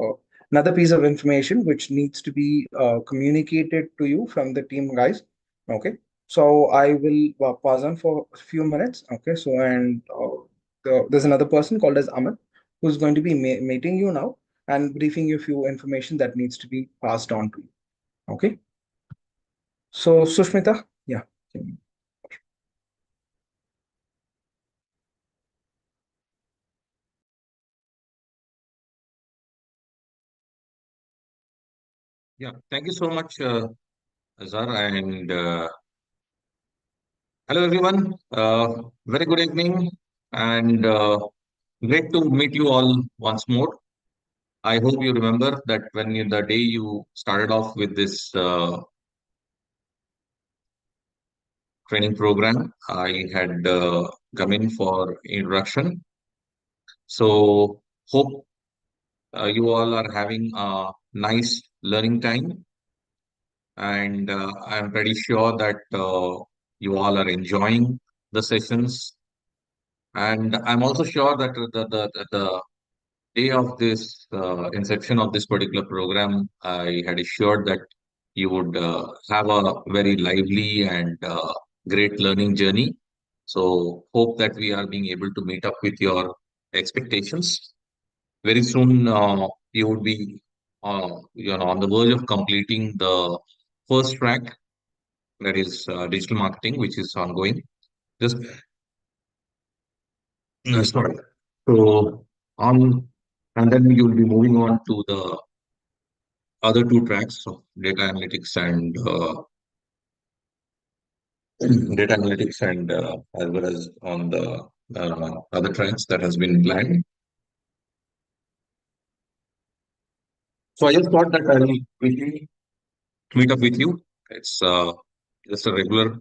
another piece of information which needs to be communicated to you from the team guys. Okay, so I will pause on for a few minutes. Okay, so and there's another person called as Amit who's going to be meeting you now and briefing you a few information that needs to be passed on to you. Okay, so Sushmita, yeah. Yeah, thank you so much, Azhar, and hello everyone. Very good evening, and great to meet you all once more. I hope you remember that the day you started off with this training program, I had come in for introduction. So hope you all are having a nice learning time, and I'm pretty sure that you all are enjoying the sessions. And I'm also sure that the day of this inception of this particular program, I had assured that you would have a very lively and great learning journey. So hope that we are being able to meet up with your expectations. Very soon, you would be on the verge of completing the first track, that is digital marketing, which is ongoing. Just sorry. So on, and then you'll be moving on to the other two tracks of data analytics and data analytics and as well as on the other tracks that has been planned. So I just thought that I will quickly meet up with you. It's just a regular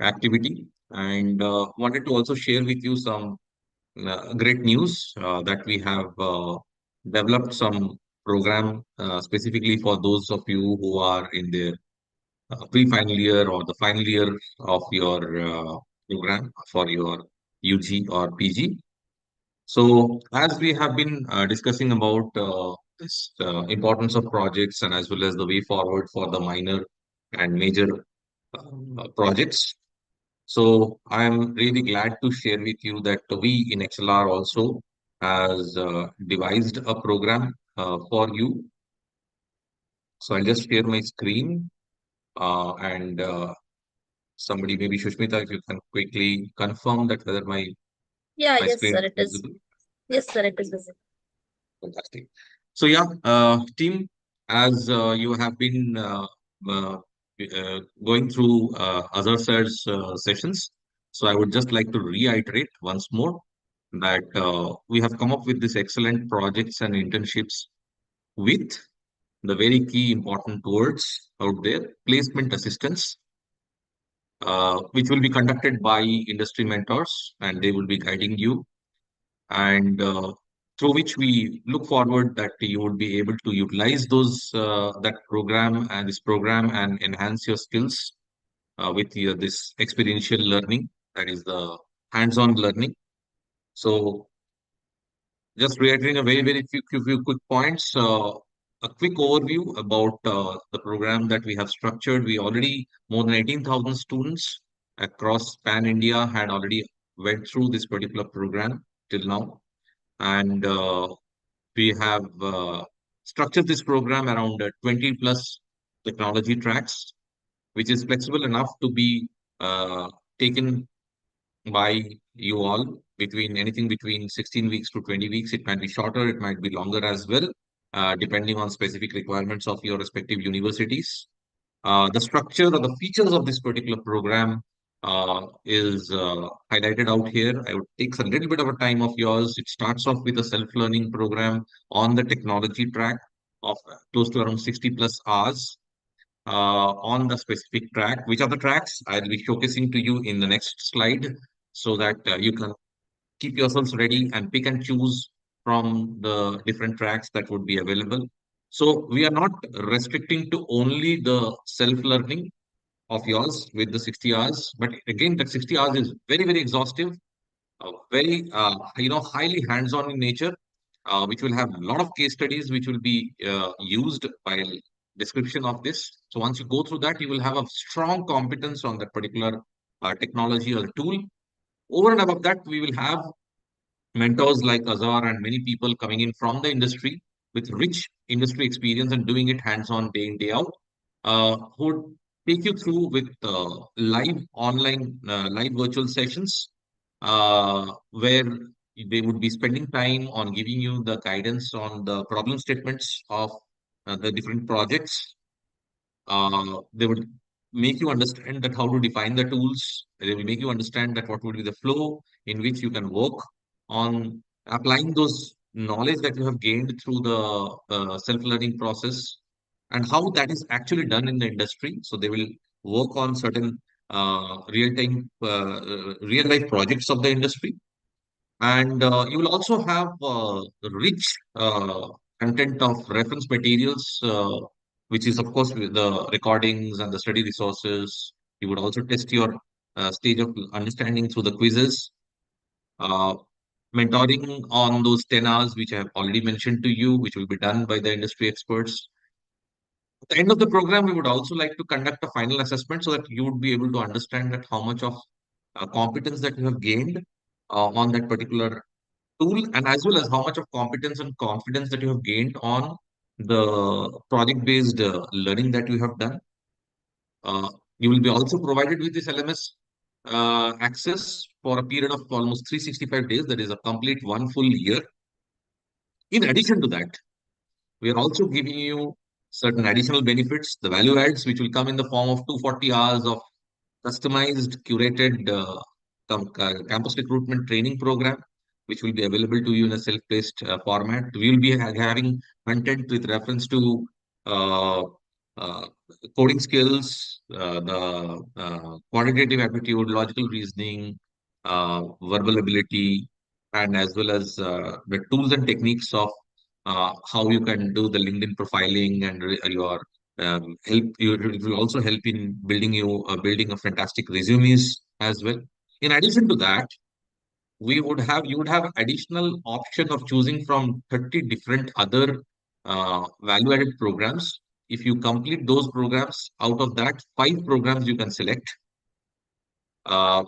activity, and wanted to also share with you some great news that we have developed some program specifically for those of you who are in the pre-final year or the final year of your program for your UG or PG. So, as we have been discussing about this importance of projects and as well as the way forward for the minor and major projects, so I'm really glad to share with you that we in ExcelR also has devised a program for you. So I'll just share my screen and somebody, maybe Shushmita, if you can quickly confirm that whether Yeah, my yes, screen sir, is it is. visible. Yes, sir, it is visible. Fantastic. So yeah, team, as you have been going through other sides sessions, so I would just like to reiterate once more that we have come up with these excellent projects and internships with the very key important words out there: placement assistance, which will be conducted by industry mentors, and they will be guiding you, and through which we look forward that you would be able to utilize those that program and this program and enhance your skills with this experiential learning, that is the hands-on learning. So just reiterating a very few quick points, a quick overview about the program that we have structured. We already, more than 18,000 students across pan India had already went through this particular program till now, and we have structured this program around 20 plus technology tracks, which is flexible enough to be taken by you all between anything between 16 weeks to 20 weeks. It might be shorter, it might be longer as well, depending on specific requirements of your respective universities. The structure or the features of this particular program is highlighted out here. I would take a little bit of a time of yours. It starts off with a self-learning program on the technology track of close to around 60 plus hours on the specific track. Which are the tracks? I'll be showcasing to you in the next slide so that you can keep yourselves ready and pick and choose from the different tracks that would be available. So we are not restricting to only the self-learning of yours with the 60 hours, but again, that 60 hours is very exhaustive, very highly hands-on in nature, which will have a lot of case studies which will be used by description of this. So once you go through that, you will have a strong competence on that particular technology or tool. Over and above that, we will have mentors like Azar and many people coming in from the industry with rich industry experience and doing it hands-on day in, day out, who would take you through with live online, live virtual sessions, where they would be spending time on giving you the guidance on the problem statements of the different projects. They would make you understand that how to define the tools. They will make you understand that what would be the flow in which you can work on applying those knowledge that you have gained through the self-learning process and how that is actually done in the industry. So they will work on certain real life projects of the industry, and you will also have rich content of reference materials, which is, of course, with the recordings and the study resources. You would also test your stage of understanding through the quizzes. Uh, Mentoring on those 10 hours, which I have already mentioned to you, which will be done by the industry experts. At the end of the program, we would also like to conduct a final assessment so that you would be able to understand that how much of competence that you have gained on that particular tool, and as well as how much of competence and confidence that you have gained on the project-based learning that you have done. You will be also provided with this LMS access for a period of almost 365 days, that is a complete one full year. In addition to that, we are also giving you certain additional benefits, the value adds, which will come in the form of 240 hours of customized, curated campus recruitment training program, which will be available to you in a self-paced format. We will be having content with reference to uh, uh, coding skills, the quantitative aptitude, logical reasoning, verbal ability, and as well as the tools and techniques of how you can do the LinkedIn profiling and your help you. It will also help in building a fantastic resumes as well. In addition to that, you would have additional option of choosing from 30 different other value-added programs. If you complete those programs, out of that, 5 programs you can select. Uh,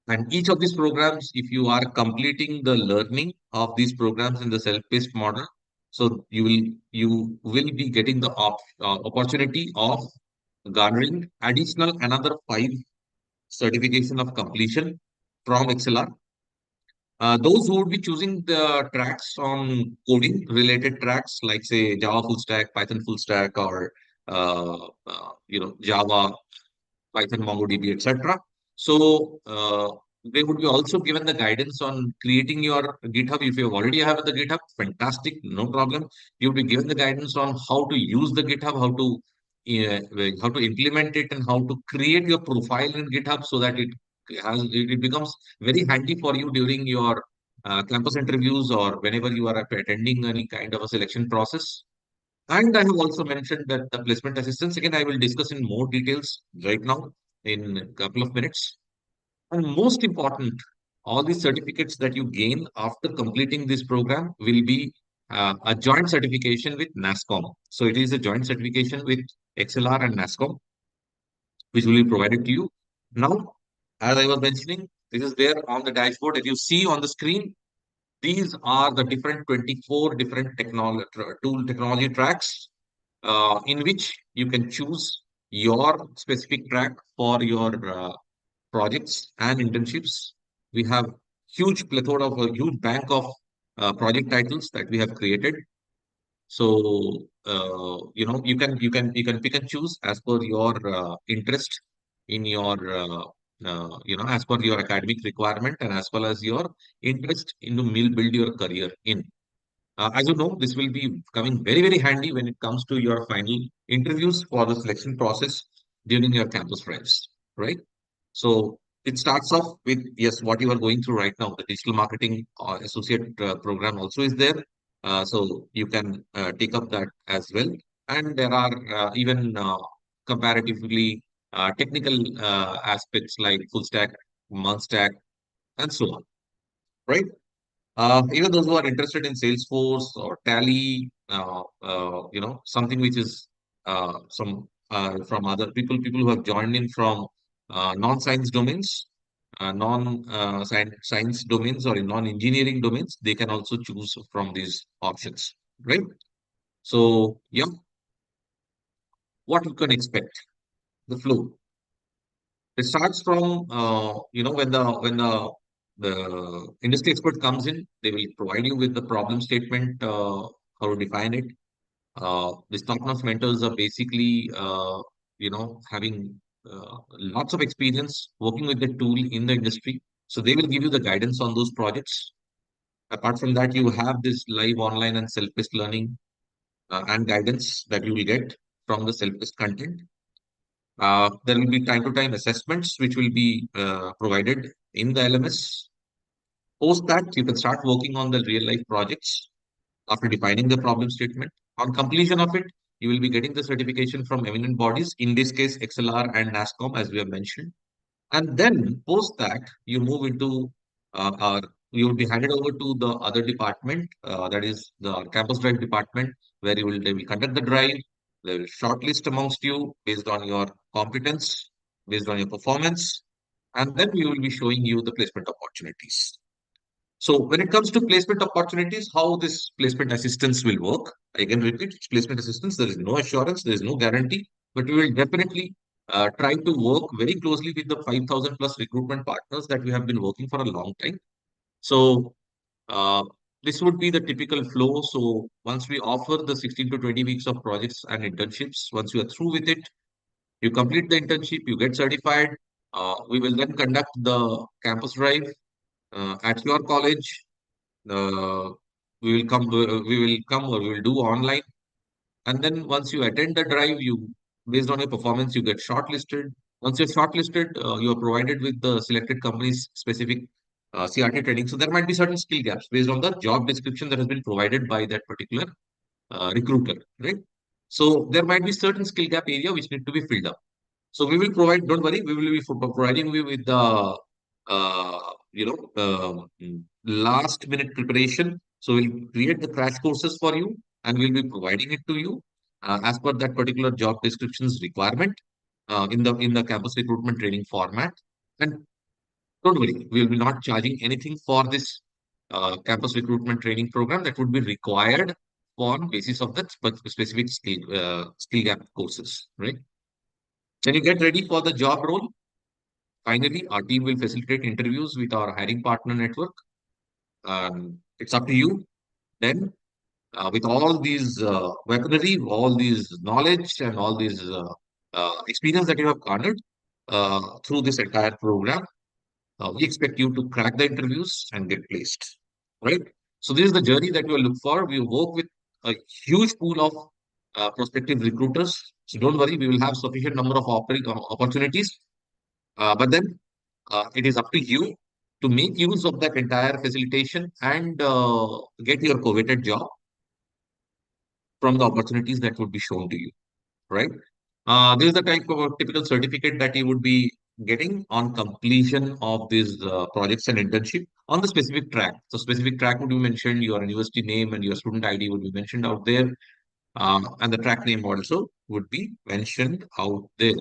and each of these programs, if you are completing the learning of these programs in the self-paced model, so you will be getting the opportunity of garnering additional another 5 certification of completion from ExcelR. Those who would be choosing the tracks on coding related tracks, like say Java full stack, Python full stack, or Java, Python, MongoDB, etc. So they would be also given the guidance on creating your GitHub. If you already have the GitHub, fantastic, no problem. You'll be given the guidance on how to use the GitHub, how to implement it, and how to create your profile in GitHub so that it becomes very handy for you during your campus interviews or whenever you are attending any kind of a selection process. And I have also mentioned that the placement assistance, again, I will discuss in more details right now in a couple of minutes. And most important, all these certificates that you gain after completing this program will be a joint certification with NASCOM. So it is a joint certification with ExcelR and NASCOM, which will be provided to you. Now, as I was mentioning, this is there on the dashboard that you see on the screen. These are the different 24 different technology tracks in which you can choose your specific track for your projects and internships. We have a huge bank of project titles that we have created. So you can pick and choose as per your interest in your as per your academic requirement and as well as your interest in to build your career in. As you know, this will be coming very, very handy when it comes to your final interviews for the selection process during your campus drives, right? So it starts off with, yes, what you are going through right now. The digital marketing associate program also is there. So you can take up that as well. And there are even comparatively technical aspects like full stack, month stack, and so on, right? Even those who are interested in Salesforce or Tally, something which is from other people who have joined in from non-science domains, non-science domains or in non-engineering domains, they can also choose from these options, right? So, yeah, what you can expect, the flow. It starts from when the industry expert comes in, they will provide you with the problem statement, how to define it. These top-notch mentors are basically having lots of experience working with the tool in the industry, so they will give you the guidance on those projects. Apart from that, you have this live online and self-paced learning and guidance that you will get from the self-paced content. There will be time-to-time assessments which will be provided in the LMS. Post that, you can start working on the real-life projects after defining the problem statement. On completion of it, you will be getting the certification from eminent bodies, in this case, ExcelR and NASCOM, as we have mentioned. And then post that, you will be handed over to the other department, that is the campus drive department, where they will conduct the drive. They will shortlist amongst you based on your competence, based on your performance, and then we will be showing you the placement opportunities. So when it comes to placement opportunities, how this placement assistance will work, I can repeat, it's placement assistance. There is no assurance, there is no guarantee, but we will definitely try to work very closely with the 5,000 plus recruitment partners that we have been working for a long time. So uh, this would be the typical flow. So once we offer the 16 to 20 weeks of projects and internships, once you are through with it, you complete the internship, you get certified. We will then conduct the campus drive at your college. uh, we will come or we will do online, and then once you attend the drive, you based on your performance you get shortlisted. Once you're shortlisted, you are provided with the selected company's specific CRT training. So there might be certain skill gaps based on the job description that has been provided by that particular recruiter, right? So there might be certain skill gap area which need to be filled up. So we will provide, don't worry, we will be providing you with the last minute preparation. So we'll create the crash courses for you and we'll be providing it to you as per that particular job description's requirement in the campus recruitment training format. And don't worry, we will be not charging anything for this campus recruitment training program that would be required on basis of the specific skill gap courses, right? When you get ready for the job role, finally, our team will facilitate interviews with our hiring partner network. It's up to you. Then, with all these weaponry, all these knowledge, and all these experience that you have garnered through this entire program, we expect you to crack the interviews and get placed. Right? So, this is the journey that we will look for. We work with a huge pool of prospective recruiters. So, don't worry, we will have sufficient number of opportunities. But then it is up to you to make use of that entire facilitation and get your coveted job from the opportunities that would be shown to you, right? This is the type of a typical certificate that you would be getting on completion of these projects and internship on the specific track. So specific track would be mentioned, your university name and your student ID would be mentioned out there, and the track name also would be mentioned out there.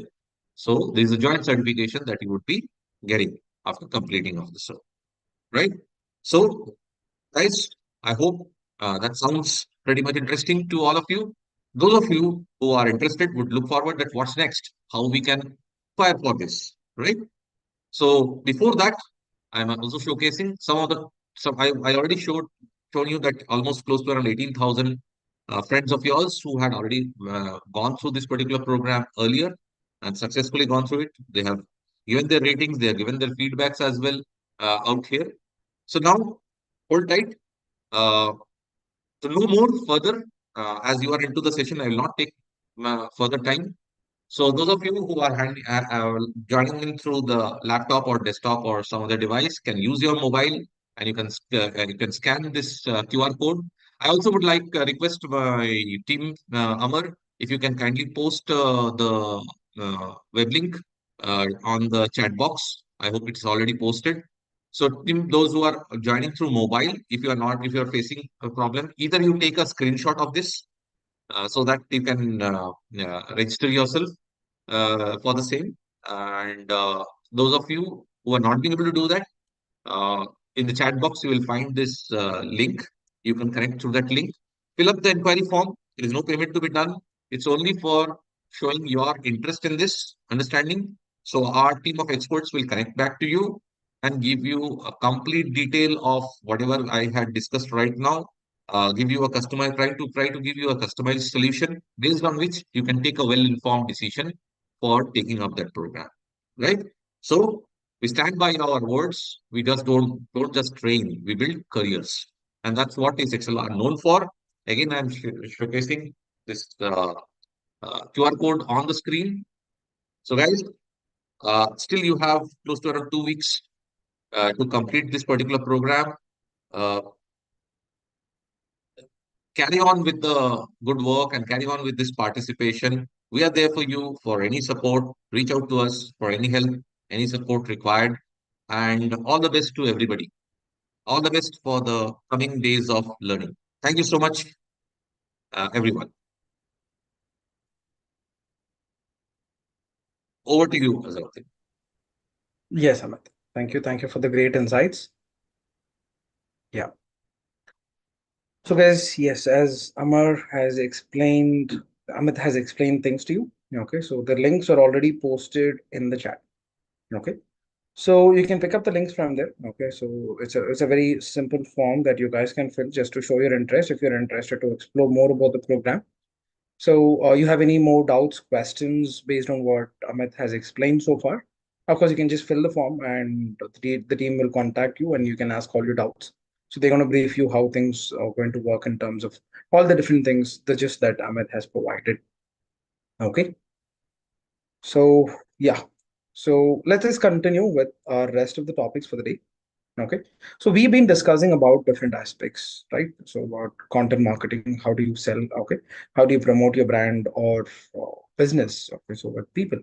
So there is a joint certification that you would be getting after completing of the cert, right? So guys, I hope that sounds pretty much interesting to all of you. Those of you who are interested would look forward at what's next, how we can fire for this, right? So before that, I'm also showcasing I already shown you that almost close to around 18,000 friends of yours who had already gone through this particular program earlier and successfully gone through it. They have given their ratings, they have given their feedbacks as well out here. So now hold tight. Uh, to know more further, as you are into the session, I will not take further time. So those of you who are joining in through the laptop or desktop or some other device can use your mobile and you can scan this QR code. I also would like request my team Amar if you can kindly post the web link on the chat box. I hope it's already posted. So team, those who are joining through mobile, if you are facing a problem, either you take a screenshot of this so that you can register yourself for the same. And those of you who are not being able to do that, in the chat box, you will find this link. You can connect through that link. Fill up the inquiry form. There is no payment to be done. It's only for showing your interest in this understanding. So our team of experts will connect back to you and give you a complete detail of whatever I had discussed right now. Give you a customized try to give you a customized solution based on which you can take a well-informed decision for taking up that program, right? So we stand by our words. We just don't just train. We build careers, and that's what is ExcelR known for. Again, I'm showcasing this QR code on the screen. So, guys, still you have close to around 2 weeks to complete this particular program. Uh, Carry on with the good work and carry on with this participation. We are there for you for any support. Reach out to us for any help, any support required, and all the best to everybody. All the best for the coming days of learning. Thank you so much, everyone. Over to you, Azharuddin. Yes, Amit. Thank you. Thank you for the great insights. Yeah. So, guys, yes, as Amit has explained things to you. Okay, so the links are already posted in the chat. Okay, so you can pick up the links from there. Okay, so it's a very simple form that you guys can fill just to show your interest if you're interested to explore more about the program. So, you have any more doubts, questions based on what Amit has explained so far? Of course, you can just fill the form and the team will contact you and you can ask all your doubts. So they're going to brief you how things are going to work in terms of all the different things, the gist that Amit has provided. Okay. So, yeah. So let us continue with our rest of the topics for the day. Okay, so we've been discussing about different aspects, right? So about content marketing, how do you sell? Okay, how do you promote your brand or business? Okay, so with people.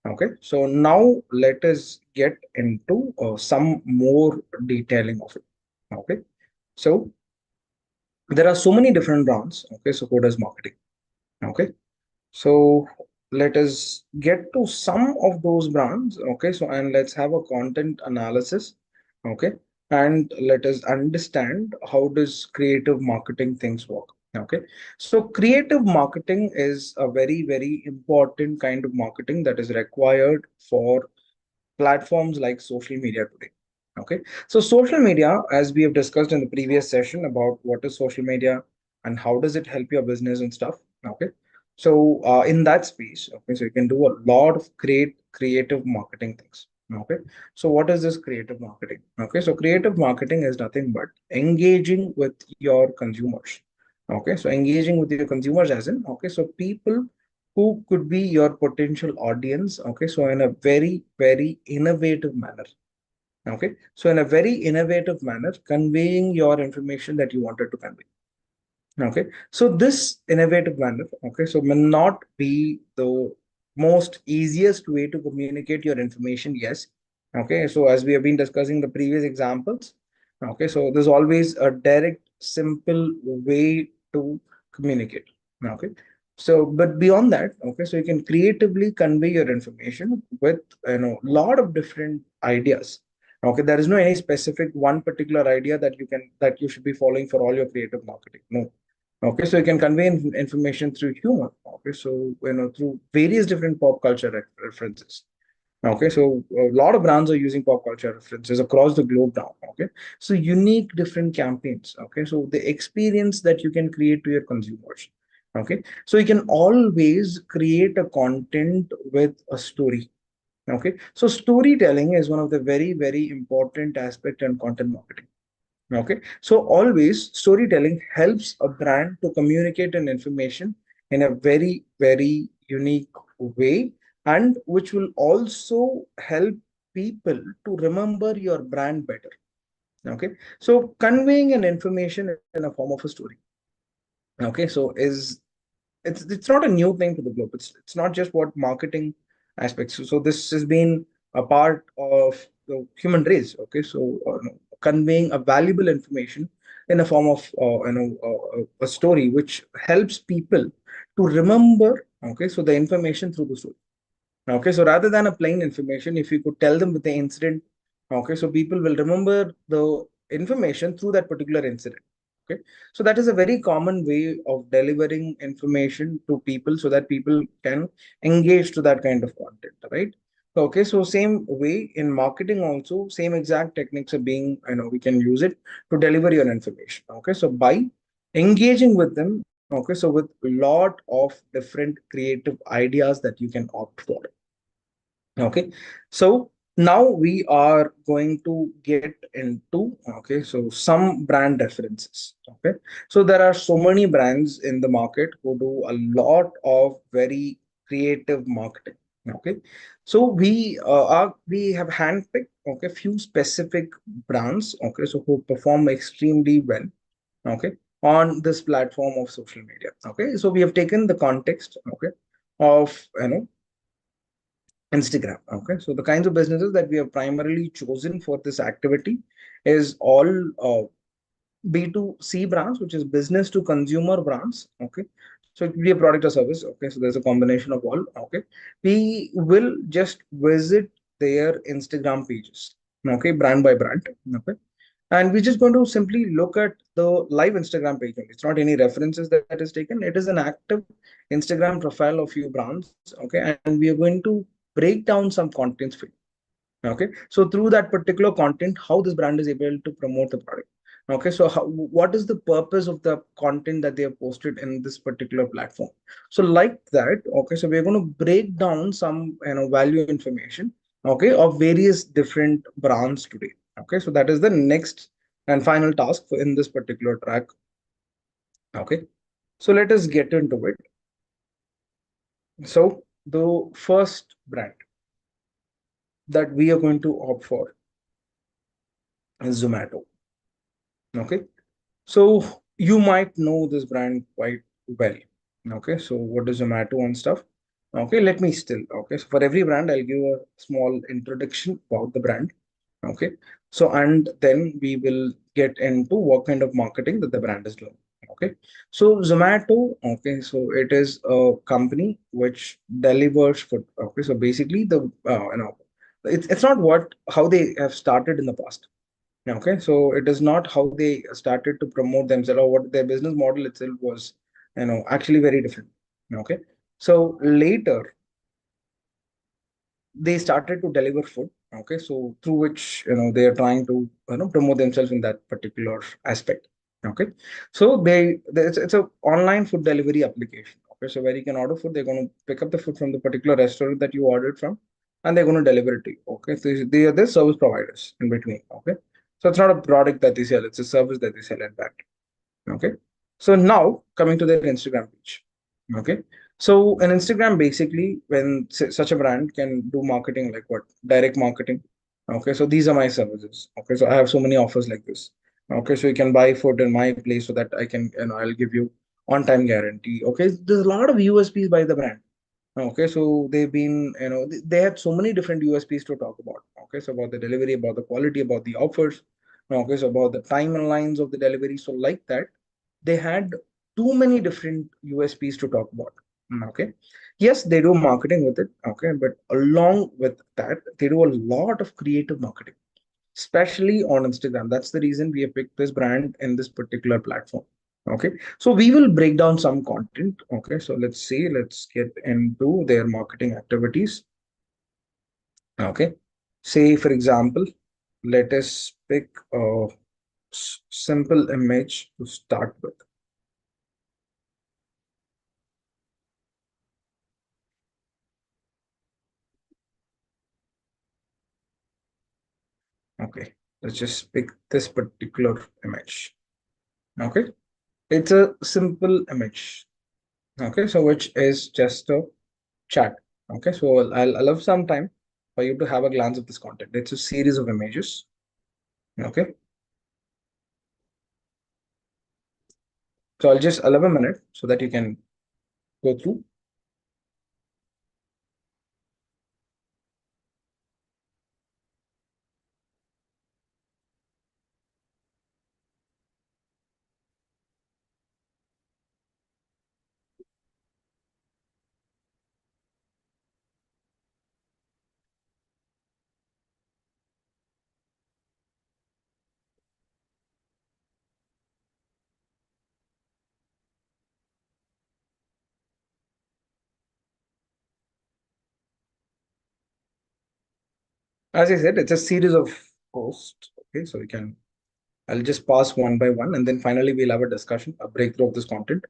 Okay, so now let us get into some more detailing of it. Okay, so there are so many different brands. Okay, so who does marketing? Okay, so let us get to some of those brands. Okay, so and let's have a content analysis. Okay, and let us understand how does creative marketing things work. Okay, so creative marketing is a very important kind of marketing that is required for platforms like social media today. Okay, so social media, as we have discussed in the previous session about what is social media and how does it help your business and stuff. Okay, so in that space, okay, so you can do a lot of great creative marketing things. Okay, so what is this creative marketing? Okay, so creative marketing is nothing but engaging with your consumers. Okay, so engaging with your consumers as in, okay, so people who could be your potential audience. Okay, so in a very innovative manner. Okay, so in a very innovative manner, conveying your information that you wanted to convey. Okay, so this innovative manner, okay, so may not be the most easiest way to communicate your information. Yes. Okay, so as we have been discussing the previous examples, okay, so there's always a direct simple way to communicate. Okay, so but beyond that, okay, so you can creatively convey your information with, lot of different ideas. Okay, there is no any specific one particular idea that you should be following for all your creative marketing. No. Okay, so you can convey information through humor. Okay, so through various different pop culture references. Okay, so a lot of brands are using pop culture references across the globe now. Okay, so unique different campaigns. Okay, so the experience that you can create to your consumers. Okay, so you can always create a content with a story. Okay, so storytelling is one of the very important aspect in content marketing. Okay, so always storytelling helps a brand to communicate an information in a very unique way, and which will also help people to remember your brand better. Okay, so conveying an information in a form of a story. Okay, so is it's not a new thing to the globe. It's not just what marketing aspects. So this has been a part of the human race. Okay, so conveying a valuable information in a form of a story which helps people to remember. Okay, so the information through the story. Okay, so rather than a plain information, if you could tell them with the incident, okay, so people will remember the information through that particular incident. Okay, so that is a very common way of delivering information to people so that people can engage to that kind of content, right? Okay, so same way in marketing also, same exact techniques are being, we can use it to deliver your information. Okay, so by engaging with them, okay, so with a lot of different creative ideas that you can opt for. Okay, so now we are going to get into, okay, so some brand references. Okay, so there are so many brands in the market who do a lot of very creative marketing. Okay, so we have handpicked, okay, few specific brands, okay, so who perform extremely well, okay, on this platform of social media. Okay, so we have taken the context, okay, of Instagram. Okay, so the kinds of businesses that we have primarily chosen for this activity is all B2C brands, which is business to consumer brands. Okay, so it will be a product or service. Okay, so there's a combination of all. Okay, we will just visit their Instagram pages. Okay, brand by brand. Okay, and we're just going to simply look at the live Instagram page only. It's not any references that is taken. It is an active Instagram profile of few brands. Okay, and we are going to break down some contents for you. Okay, so through that particular content, how this brand is able to promote the product. Okay, so what is the purpose of the content that they have posted in this particular platform? So like that, okay, so we're going to break down some value information, okay, of various different brands today. Okay, so that is the next and final task in this particular track. Okay, so let us get into it. So the first brand that we are going to opt for is Zomato. Okay, so you might know this brand quite well. Okay, so what is Zomato and stuff? Okay, let me still. Okay, so for every brand, I'll give a small introduction about the brand. Okay, so and then we will get into what kind of marketing that the brand is doing. Okay, so Zomato. Okay, so it is a company which delivers food. Okay, so basically it's not what how they have started in the past. Okay, so it is not how they started to promote themselves or what their business model itself was, actually very different. Okay, so later they started to deliver food. Okay, so through which they are trying to promote themselves in that particular aspect. Okay, so it's a online food delivery application. Okay, so where you can order food, they're going to pick up the food from the particular restaurant that you ordered from, and they're going to deliver it to you. Okay, so they are the service providers in between. Okay, so it's not a product that they sell, it's a service that they sell in fact. Okay, so now coming to their Instagram page. Okay, so an Instagram basically when such a brand can do marketing like what direct marketing. Okay, so these are my services. Okay, so I have so many offers like this. Okay, so you can buy food in my place so that I can I'll give you on time guarantee. Okay, there's a lot of USPs by the brand. Okay, so they've been, they had so many different USPs to talk about. Okay, so about the delivery, about the quality, about the offers. Okay, so about the timelines of the delivery. So like that, they had too many different USPs to talk about. Okay, yes, they do marketing with it. Okay, but along with that, they do a lot of creative marketing, especially on Instagram. That's the reason we have picked this brand in this particular platform. Okay, so we will break down some content. Okay, so let's get into their marketing activities. Okay, say for example, let us pick a simple image to start with. Okay, let's just pick this particular image. Okay, it's a simple image. Okay, so which is just a chat. Okay, so I'll allow some time for you to have a glance of this content. It's a series of images. Okay, so I'll just allow a minute so that you can go through. As I said, it's a series of posts. Okay, so I'll just pass one by one, and then finally we'll have a discussion, a breakthrough of this content.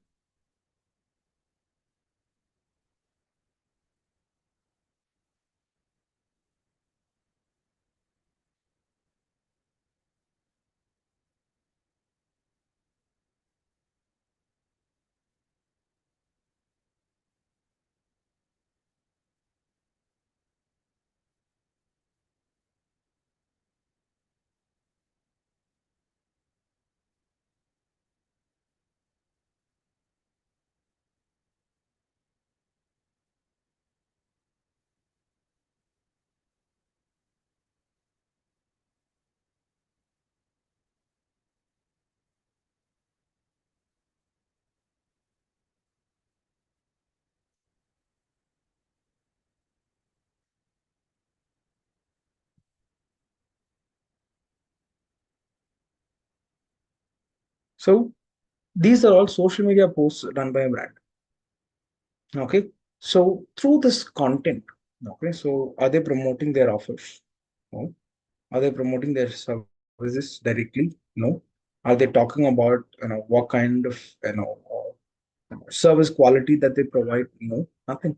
So these are all social media posts done by a brand. Okay, so through this content, okay, so are they promoting their offers? No. Are they promoting their services directly? No. Are they talking about what kind of service quality that they provide? No, nothing.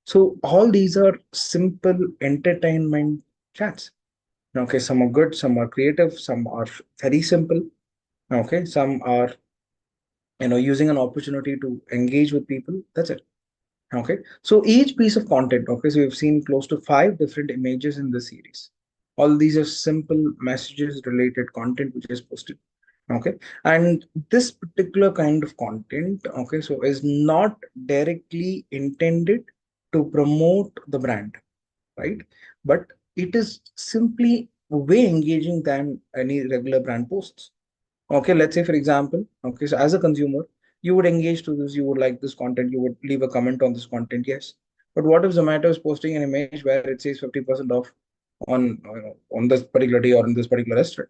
So all these are simple entertainment chats. Okay, some are good, some are creative, some are very simple. Okay, some are using an opportunity to engage with people. That's it. Okay, so each piece of content, okay, so we've seen close to 5 different images in this series. All these are simple messages related content which is posted. Okay, and this particular kind of content, okay, so is not directly intended to promote the brand, right? But it is simply way engaging than any regular brand posts. Okay, let's say for example, okay, so as a consumer, you would engage to this, you would like this content, you would leave a comment on this content, yes. But what if Zomato is posting an image where it says 50% off on on this particular day or in this particular restaurant?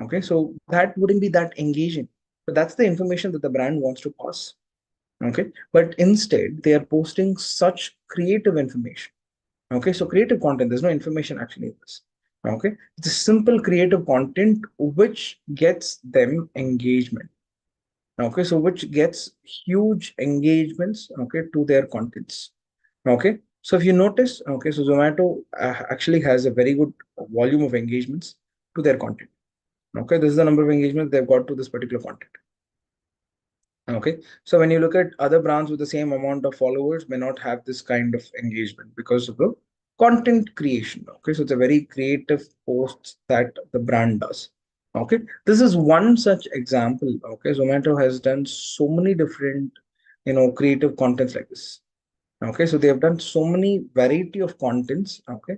Okay, so that wouldn't be that engaging. But that's the information that the brand wants to pass. Okay, but instead they are posting such creative information. Okay, so creative content, there's no information actually in this. Okay, it's a simple creative content which gets them engagement. Okay, so which gets huge engagements, okay, to their contents. Okay, so if you notice, okay, so Zomato actually has a very good volume of engagements to their content. Okay, this is the number of engagements they've got to this particular content. Okay, so when you look at other brands with the same amount of followers may not have this kind of engagement because of the content creation. Okay, so it's a very creative posts that the brand does. Okay, this is one such example. Okay, Zomato has done so many different, creative contents like this. Okay, so they have done so many variety of contents. Okay,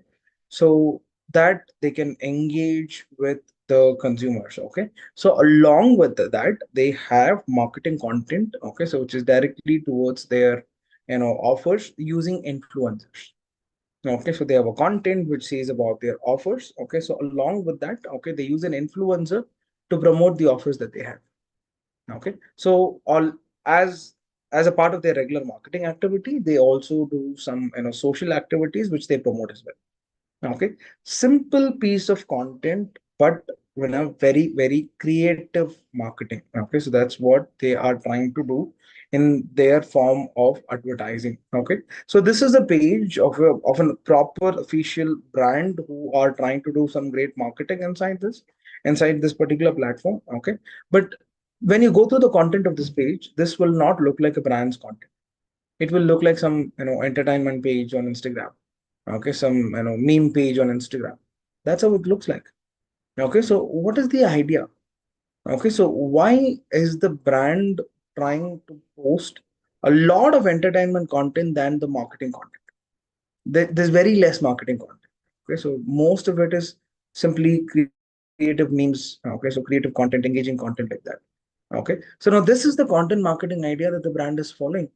so that they can engage with the consumers. Okay, so along with that they have marketing content. Okay, so which is directly towards their offers using influencers. Okay, so they have a content which says about their offers. Okay, so along with that, okay, they use an influencer to promote the offers that they have. Okay, so all as as a part of their regular marketing activity, they also do some social activities which they promote as well. Okay, simple piece of content, but very very creative marketing. Okay, so that's what they are trying to do in their form of advertising. Okay, so this is a page of a proper official brand who are trying to do some great marketing inside this particular platform. Okay, but when you go through the content of this page, this will not look like a brand's content. It will look like some entertainment page on Instagram. Okay, some meme page on Instagram. That's how it looks like. Okay, so what is the idea? Okay, so why is the brand trying to post a lot of entertainment content than the marketing content? There's very less marketing content. Okay, so most of it is simply creative memes. Okay, so creative content, engaging content like that. Okay, so now this is the content marketing idea that the brand is following.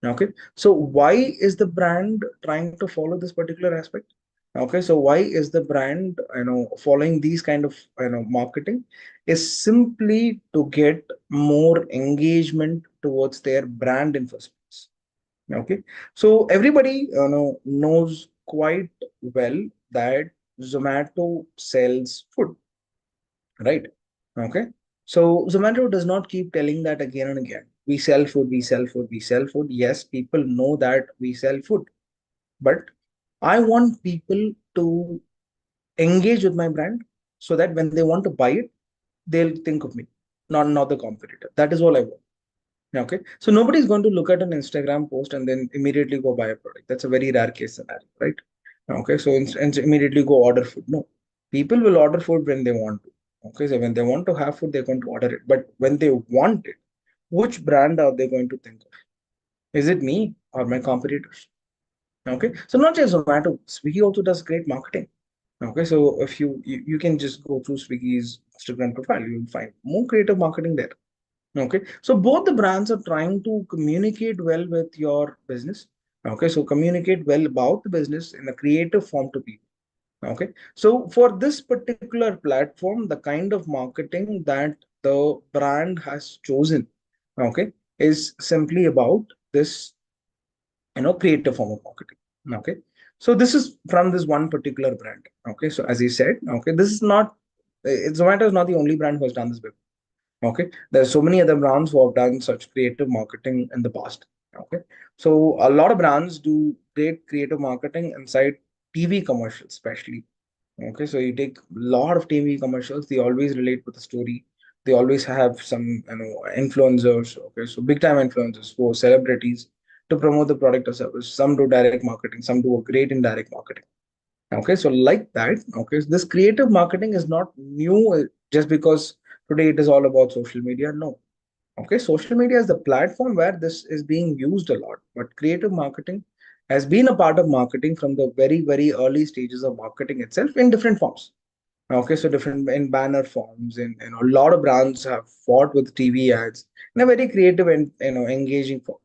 Okay, so why is the brand trying to follow this particular aspect? Okay, so why is the brand following these kind of marketing is simply to get more engagement towards their brand in first place. Okay, so everybody knows quite well that Zomato sells food, right? Okay, so Zomato does not keep telling that again and again. We sell food, we sell food, we sell food. Yes, people know that we sell food, but I want people to engage with my brand so that when they want to buy it, they'll think of me, not the competitor. That is all I want. Okay, so nobody's going to look at an Instagram post and then immediately go buy a product. That's a very rare case scenario, right? Okay, so and immediately go order food. No, people will order food when they want to. Okay, so when they want to have food, they're going to order it. But when they want it, which brand are they going to think of? Is it me or my competitors? Okay, so not just Zomato, Swiggy also does great marketing. Okay, so if you can just go through Swiggy's Instagram profile, you'll find more creative marketing there. Okay, so both the brands are trying to communicate well with your business. Okay, so communicate well about the business in a creative form to people. Okay, so for this particular platform, the kind of marketing that the brand has chosen, okay, is simply about this creative form of marketing. Okay, so this is from this one particular brand. Okay, so as he said, okay, this is not Zomato is not the only brand who has done this before. Okay, there's so many other brands who have done such creative marketing in the past. Okay, so a lot of brands do great creative marketing inside TV commercials especially. Okay, so you take a lot of TV commercials, they always relate with the story. They always have some influencers. Okay, so big time influencers for celebrities to promote the product or service. Some do direct marketing, some do a great indirect marketing. Okay, so like that, okay, so this creative marketing is not new just because today it is all about social media. No. Okay, social media is the platform where this is being used a lot, but creative marketing has been a part of marketing from the very early stages of marketing itself in different forms. Okay, so different in banner forms, and a lot of brands have fought with TV ads in a very creative and engaging form.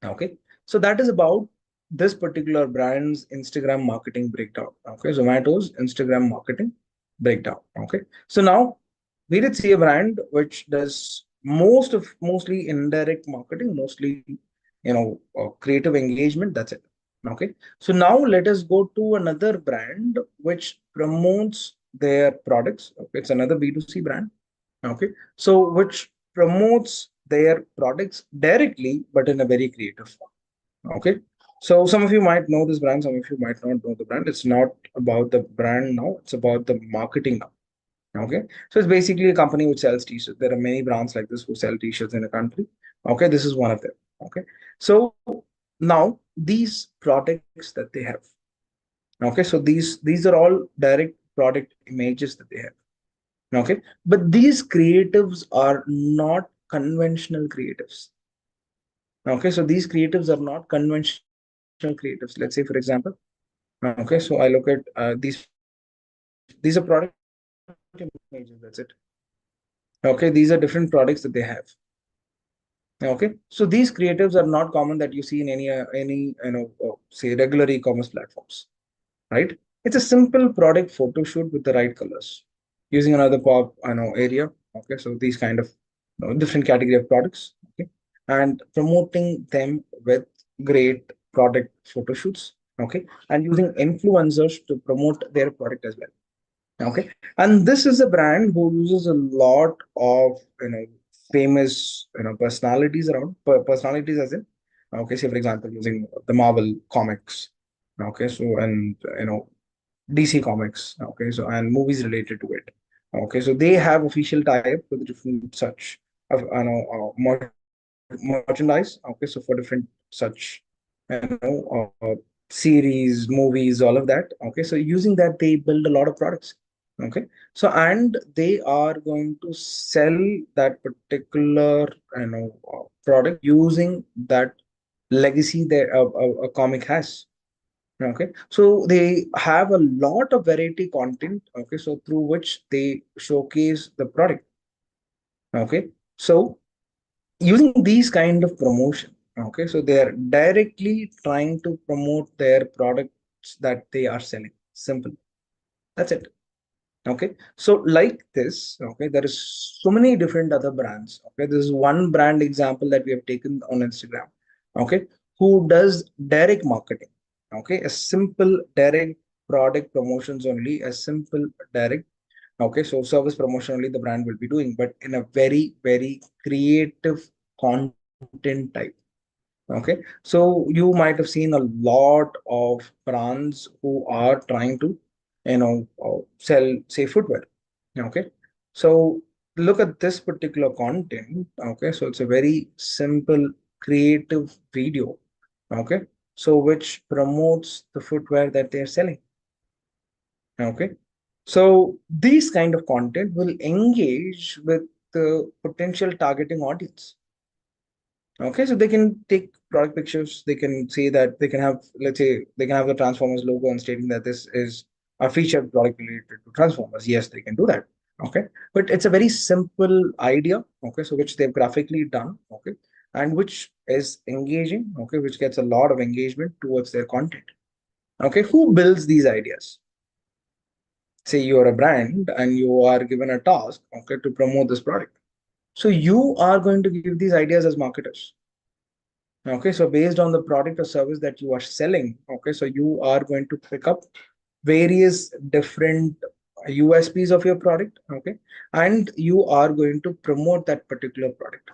Okay, so that is about this particular brand's Instagram marketing breakdown. Okay, Zomato's Instagram marketing breakdown. Okay, so now we did see a brand which does mostly indirect marketing, mostly creative engagement. That's it. Okay, so now let us go to another brand which promotes their products. Okay, it's another B2C brand. Okay, so which promotes their products directly but in a very creative form. Okay, so some of you might know this brand, some of you might not know the brand. It's not about the brand now, it's about the marketing now. Okay, so it's basically a company which sells t-shirts. There are many brands like this who sell t-shirts in a country. Okay, this is one of them. Okay, so now these products that they have, okay, so these are all direct product images that they have. Okay, but these creatives are not conventional creatives. Okay, so these creatives are not conventional creatives. Let's say, for example, okay, so I look at these are product images. That's it. Okay, these are different products that they have. Okay, so these creatives are not common that you see in any say regular e-commerce platforms, right? It's a simple product photo shoot with the right colors using another pop area. Okay, so these kind of different category of products. Okay, and promoting them with great product photo shoots. Okay, and using influencers to promote their product as well. Okay, and this is a brand who uses a lot of famous personalities around, personalities as in, okay, say for example using the Marvel comics. Okay, so and DC comics. Okay, so and movies related to it. Okay, so they have official tie-up with different such of merchandise. Okay, so for different such series, movies, all of that. Okay, so using that they build a lot of products. Okay, so and they are going to sell that particular product using that legacy that a comic has. Okay, so they have a lot of variety content. Okay, so through which they showcase the product. Okay, so using these kind of promotion, okay, so they are directly trying to promote their products that they are selling. Simple, that's it. Okay, so like this, okay, there is so many different other brands. Okay, this is one brand example that we have taken on Instagram. Okay, who does direct marketing. Okay, a simple direct product promotions only, a simple direct, okay, so service promotion only the brand will be doing, but in a very creative content type. Okay, so you might have seen a lot of brands who are trying to sell, say, footwear. Okay, so look at this particular content. Okay, so it's a very simple creative video. Okay, so which promotes the footwear that they're selling. Okay, so these kind of content will engage with the potential targeting audience. Okay, so they can take product pictures. They can say that they can have, let's say, they can have the Transformers logo and stating that this is a featured product related to Transformers. Yes, they can do that. Okay, but it's a very simple idea. Okay, so which they've graphically done. Okay, and which is engaging. Okay, which gets a lot of engagement towards their content. Okay, who builds these ideas? Say you're a brand and you are given a task, okay, to promote this product. So you are going to give these ideas as marketers. Okay, so based on the product or service that you are selling, okay, so you are going to pick up various different USPs of your product, okay, and you are going to promote that particular product.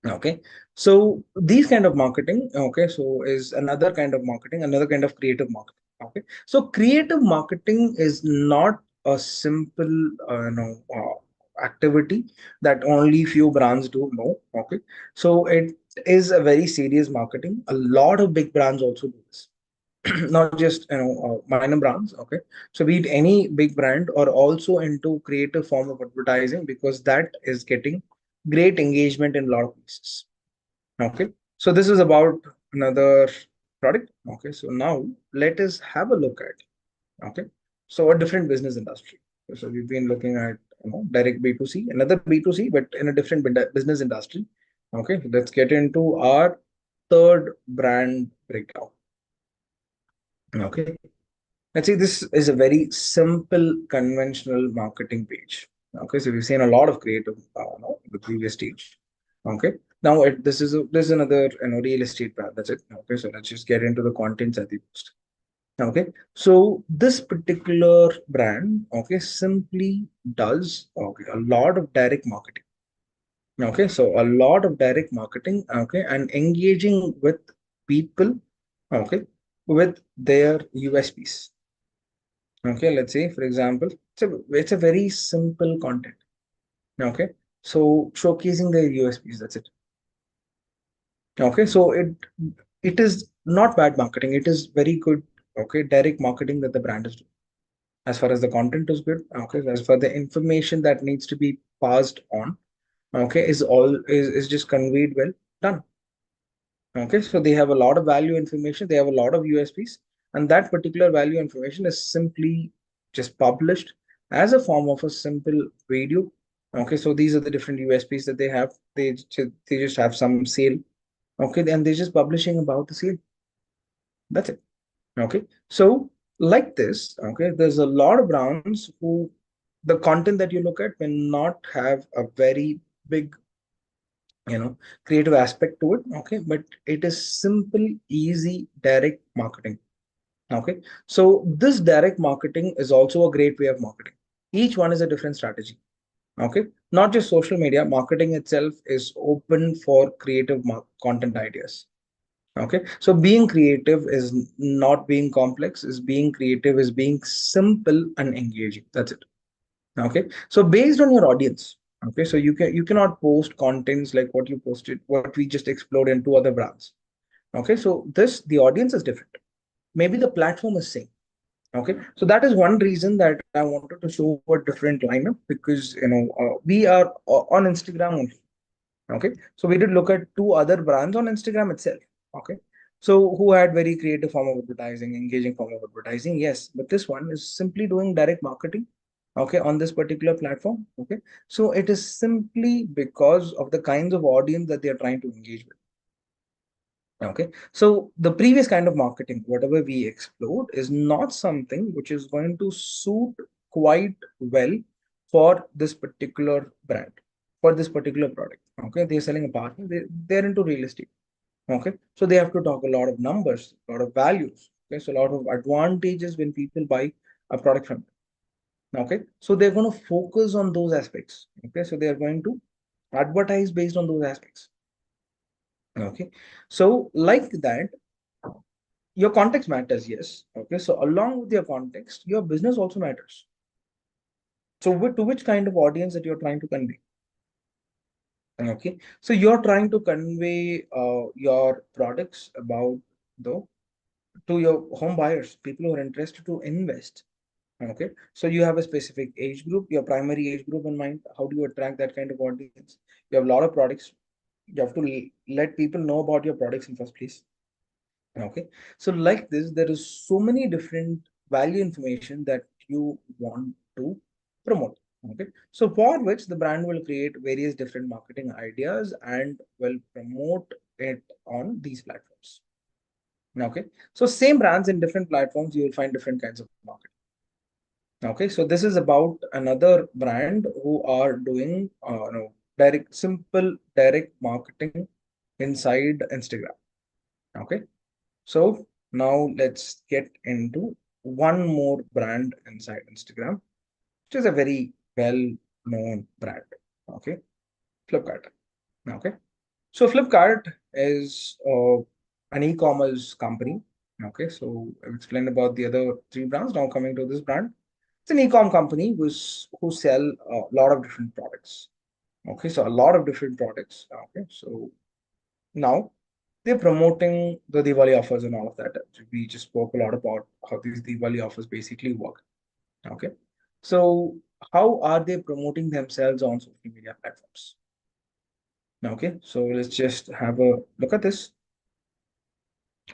Okay, so these kind of marketing, okay, so is another kind of marketing, another kind of creative marketing. Okay, so creative marketing is not a simple activity that only few brands do. No. Okay, so it is a very serious marketing. A lot of big brands also do this. Not just minor brands. Okay, so be it any big brand or also into creative form of advertising, because that is getting great engagement in a lot of places. Okay, so this is about another product. Okay, so now let us have a look at, okay, so a different business industry. So we've been looking at, direct B2C, another B2C, but in a different business industry. Okay, let's get into our third brand breakdown. Okay, let's see, this is a very simple conventional marketing page. Okay, so we've seen a lot of creative the previous stage. Okay, now this is another real estate brand. That's it. Okay, so let's just get into the contents at the post. Okay, so this particular brand, okay, simply does, okay, a lot of direct marketing. Okay, so a lot of direct marketing, okay, and engaging with people, okay, with their USPs. Okay, let's say for example, it's a very simple content. Okay, so showcasing their USPs, that's it. Okay, so it is not bad marketing, it is very good, okay, direct marketing that the brand is doing. As far as the content is good, okay, as far the information that needs to be passed on, okay, is just conveyed well, done. Okay, so they have a lot of value information, they have a lot of USPs, and that particular value information is simply just published as a form of a simple video. Okay, so these are the different USPs that they have. They just have some sale. Okay, and they're just publishing about the sale. That's it. Okay, so like this, okay, there's a lot of brands who the content that you look at may not have a very big creative aspect to it. Okay, but it is simple, easy, direct marketing. Okay, so this direct marketing is also a great way of marketing. Each one is a different strategy. Okay, not just social media marketing itself is open for creative content ideas. Okay, so being creative is not being complex, is being creative, is being simple and engaging. That's it. Okay, so based on your audience, okay, so you cannot post contents like what you posted, what we just explored in two other brands. Okay, so the audience is different, maybe the platform is same. Okay, so that is one reason that I wanted to show a different lineup, because we are on Instagram only. Okay, so we did look at two other brands on Instagram itself. Okay, so who had very creative form of advertising, engaging form of advertising, yes, but this one is simply doing direct marketing, okay, on this particular platform. Okay, so it is simply because of the kinds of audience that they are trying to engage with. Okay, so the previous kind of marketing, whatever we explored, is not something which is going to suit quite well for this particular brand, for this particular product. Okay, they're selling apartment, they're into real estate. Okay, so they have to talk a lot of numbers, a lot of values. Okay, so a lot of advantages when people buy a product from them. Okay, so they're going to focus on those aspects. Okay, so they are going to advertise based on those aspects. Okay, so like that, your context matters, yes. Okay, so along with your context, your business also matters. So to which kind of audience that you're trying to convey? Okay, so you're trying to convey your products about the to your home buyers, people who are interested to invest. Okay, so you have a specific age group, your primary age group in mind. How do you attract that kind of audience? You have a lot of products. You have to let people know about your products in first place. Okay, so like this, there is so many different value information that you want to promote. Okay, so for which the brand will create various different marketing ideas and will promote it on these platforms. Okay, so same brands in different platforms, you will find different kinds of marketing. Okay, so this is about another brand who are doing simple direct marketing inside Instagram. Okay, so now let's get into one more brand inside Instagram, which is a very well-known brand. Okay, Flipkart. Okay, so Flipkart is an e-commerce company. Okay, so I've explained about the other three brands. Now coming to this brand, it's an e-com company who sell a lot of different products. Okay, so a lot of different products. Okay, so now they're promoting the Diwali offers and all of that. We just spoke a lot about how these Diwali offers basically work. Okay, so how are they promoting themselves on social media platforms? Okay, so let's just have a look at this.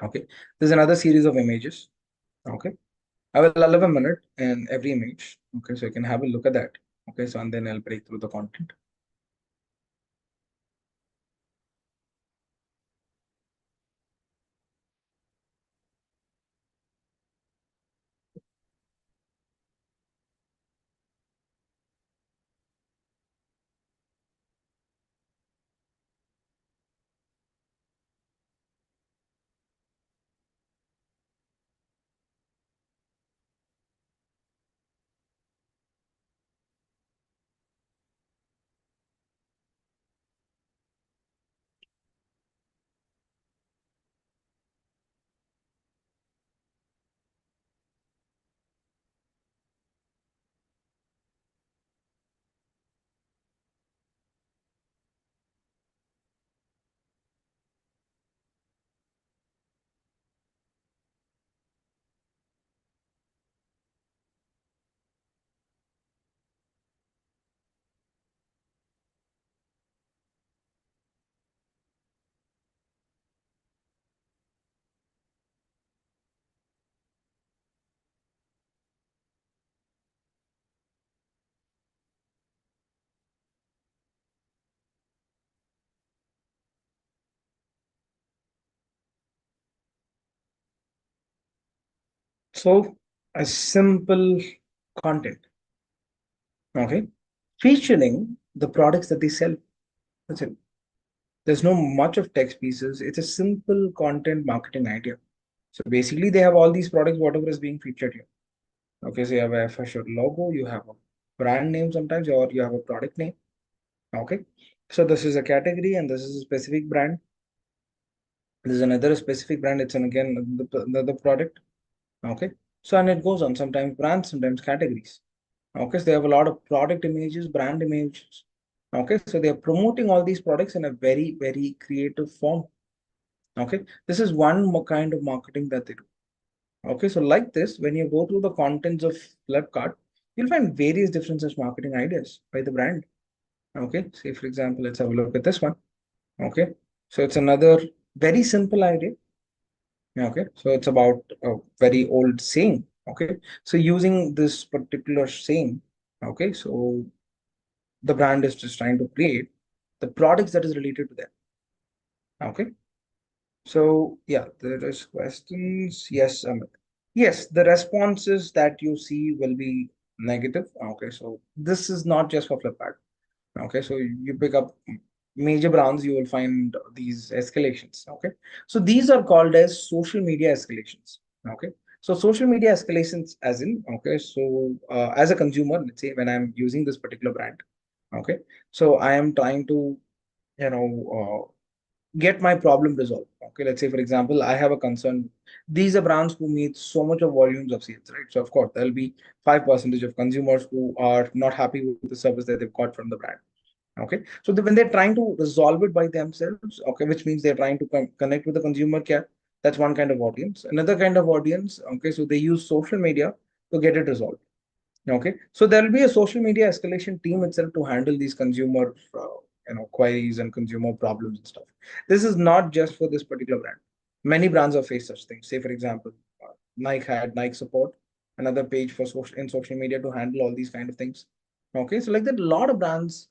Okay, there's another series of images. Okay, I will allow a minute in every image. Okay, so you can have a look at that. Okay, so and then I'll break through the content. So a simple content. Okay, featuring the products that they sell. That's it. There's no much of text pieces. It's a simple content marketing idea. So basically, they have all these products, whatever is being featured here. Okay, so you have a fashion logo, you have a brand name sometimes, or you have a product name. Okay, so this is a category and this is a specific brand. This is another specific brand. It's an again the product. Okay, so and it goes on. Sometimes brands, sometimes categories. Okay, so they have a lot of product images, brand images. Okay, so they are promoting all these products in a very creative form. Okay, this is one more kind of marketing that they do. Okay, so like this, when you go through the contents of Flipkart, you'll find various different such marketing ideas by the brand. Okay, say for example, let's have a look at this one. Okay, so it's another very simple idea. Okay, so it's about a very old saying. Okay, so using this particular saying, okay, so the brand is just trying to create the products that is related to them. Okay, so yeah, there is questions. Yes, yes, the responses that you see will be negative. Okay, so this is not just for Flipkart. Okay, so you pick up major brands, you will find these escalations. Okay, so these are called as social media escalations. Okay, so social media escalations, as in, okay, so as a consumer, let's say when I'm using this particular brand, okay, so I am trying to, you know, get my problem resolved. Okay, let's say for example, I have a concern. These are brands who meet so much of volumes of sales, right? So of course there'll be 5% of consumers who are not happy with the service that they've got from the brand. Okay, so when they're trying to resolve it by themselves, okay, which means they're trying to connect with the consumer care. That's one kind of audience. Another kind of audience, okay, so they use social media to get it resolved. Okay, so there will be a social media escalation team itself to handle these consumer, queries and consumer problems and stuff. This is not just for this particular brand. Many brands have faced such things. Say, for example, Nike had Nike support, another page for social media to handle all these kind of things. Okay, so like that, a lot of brands,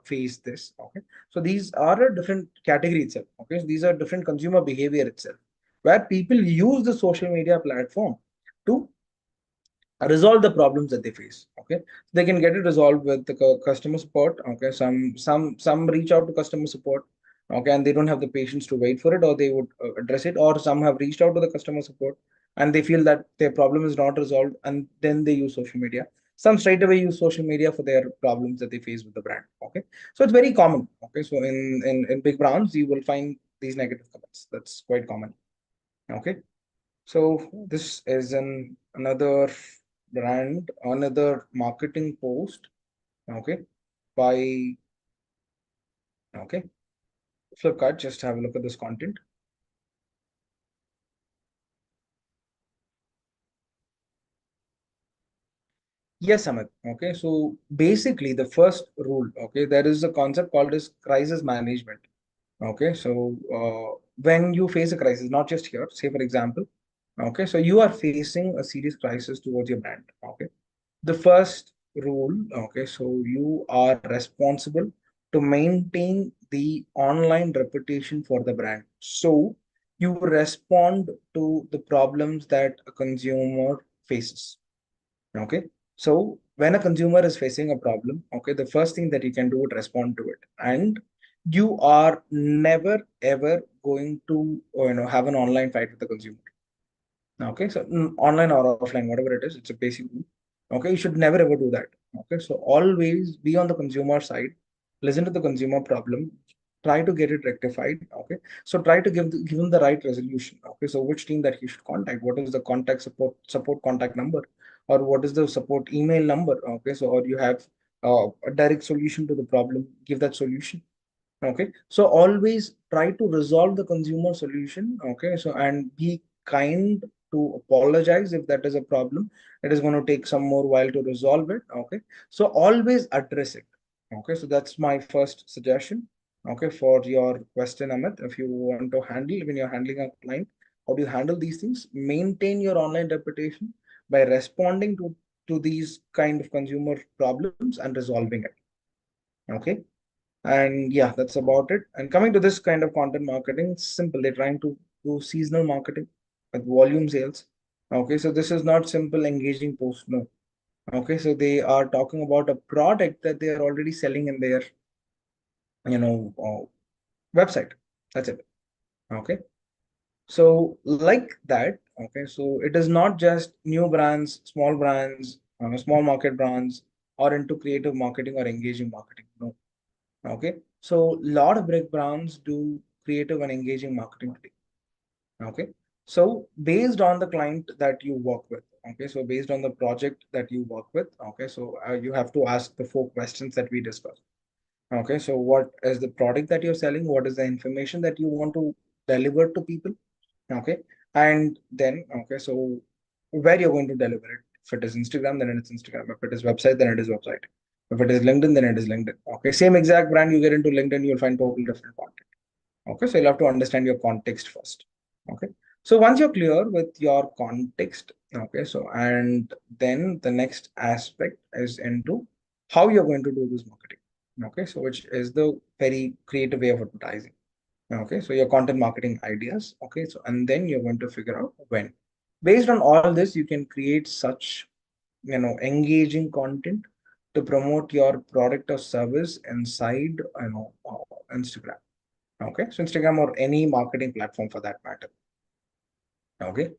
face this. Okay, so these are a different category itself. Okay, so these are different consumer behavior itself, where people use the social media platform to resolve the problems that they face. Okay, they can get it resolved with the customer support. Okay, some reach out to customer support. Okay, and they don't have the patience to wait for it, or they would address it, or some have reached out to the customer support and they feel that their problem is not resolved, and then they use social media. Some straight away use social media for their problems that they face with the brand. Okay, so it's very common. Okay, so in big brands you will find these negative comments. That's quite common. Okay, so this is another brand, another marketing post, okay, by, okay, Flipkart. Just have a look at this content. Yes, Amit. Okay, so basically the first rule, okay, there is a concept called as crisis management. Okay, so when you face a crisis, not just here, say for example, okay, so you are facing a serious crisis towards your brand. Okay, the first rule, okay, so you are responsible to maintain the online reputation for the brand. So you respond to the problems that a consumer faces. Okay, so when a consumer is facing a problem, okay, the first thing that you can do is respond to it, and you are never ever going to have an online fight with the consumer. Okay, so online or offline, whatever it is, it's a basic rule. Okay, you should never ever do that. Okay, so always be on the consumer side, listen to the consumer problem, try to get it rectified. Okay, so try to give him the right resolution. Okay, so which team that he should contact, what is the contact support contact number, or what is the support email number. Okay, so or you have a direct solution to the problem, give that solution. Okay, so always try to resolve the consumer solution. Okay, so and be kind to apologize if that is a problem. It is going to take some more while to resolve it. Okay, so always address it. Okay, so that's my first suggestion. Okay, for your question, Amit, if you want to handle, when you're handling a client, how do you handle these things? Maintain your online reputation by responding to these kind of consumer problems and resolving it. Okay, and yeah, that's about it. And coming to this kind of content marketing, simple. They're trying to do seasonal marketing with volume sales. Okay, so this is not simple engaging post. No. Okay, so they are talking about a product that they are already selling in their website. That's it. Okay, so like that. Okay, so it is not just new brands, small market brands, or into creative marketing or engaging marketing. No. Okay, so a lot of big brands do creative and engaging marketing today. Okay, so based on the client that you work with, okay, so based on the project that you work with, okay, so you have to ask the 4 questions that we discussed. Okay, so what is the product that you're selling? What is the information that you want to deliver to people? Okay, and then okay, so where you're going to deliver it? If it is Instagram, then it's Instagram. If it is website, then it is website. If it is LinkedIn, then it is LinkedIn. Okay, same exact brand, you get into LinkedIn, you'll find totally different content. Okay, so you'll have to understand your context first. Okay, so once you're clear with your context, okay, so and then the next aspect is into how you're going to do this marketing. Okay, so which is the very creative way of advertising. Okay, so your content marketing ideas. Okay, so and then you're going to figure out when. Based on all this, you can create such engaging content to promote your product or service inside Instagram. Okay, so Instagram or any marketing platform for that matter. Okay,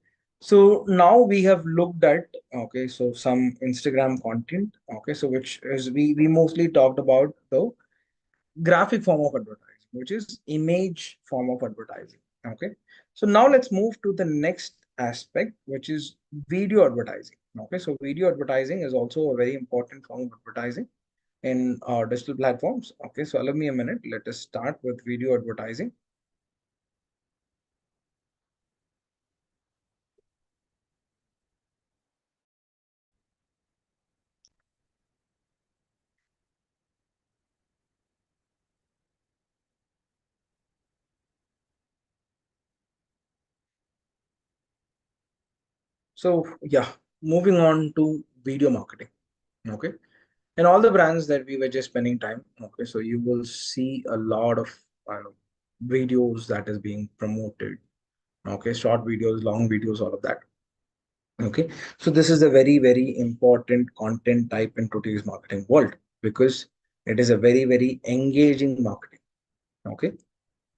so now we have looked at so some Instagram content. Okay, so which is we mostly talked about the graphic form of advertising, which is image form of advertising. Okay, so now let's move to the next aspect, which is video advertising. Okay, so video advertising is also a very important form of advertising in digital platforms. Okay, so allow me a minute. Let us start with video advertising. So yeah, moving on to video marketing. Okay, and all the brands that we were just spending time. Okay, so you will see a lot of videos that is being promoted. Okay, short videos, long videos, all of that. Okay, so this is a very important content type in today's marketing world because it is a very engaging marketing. Okay,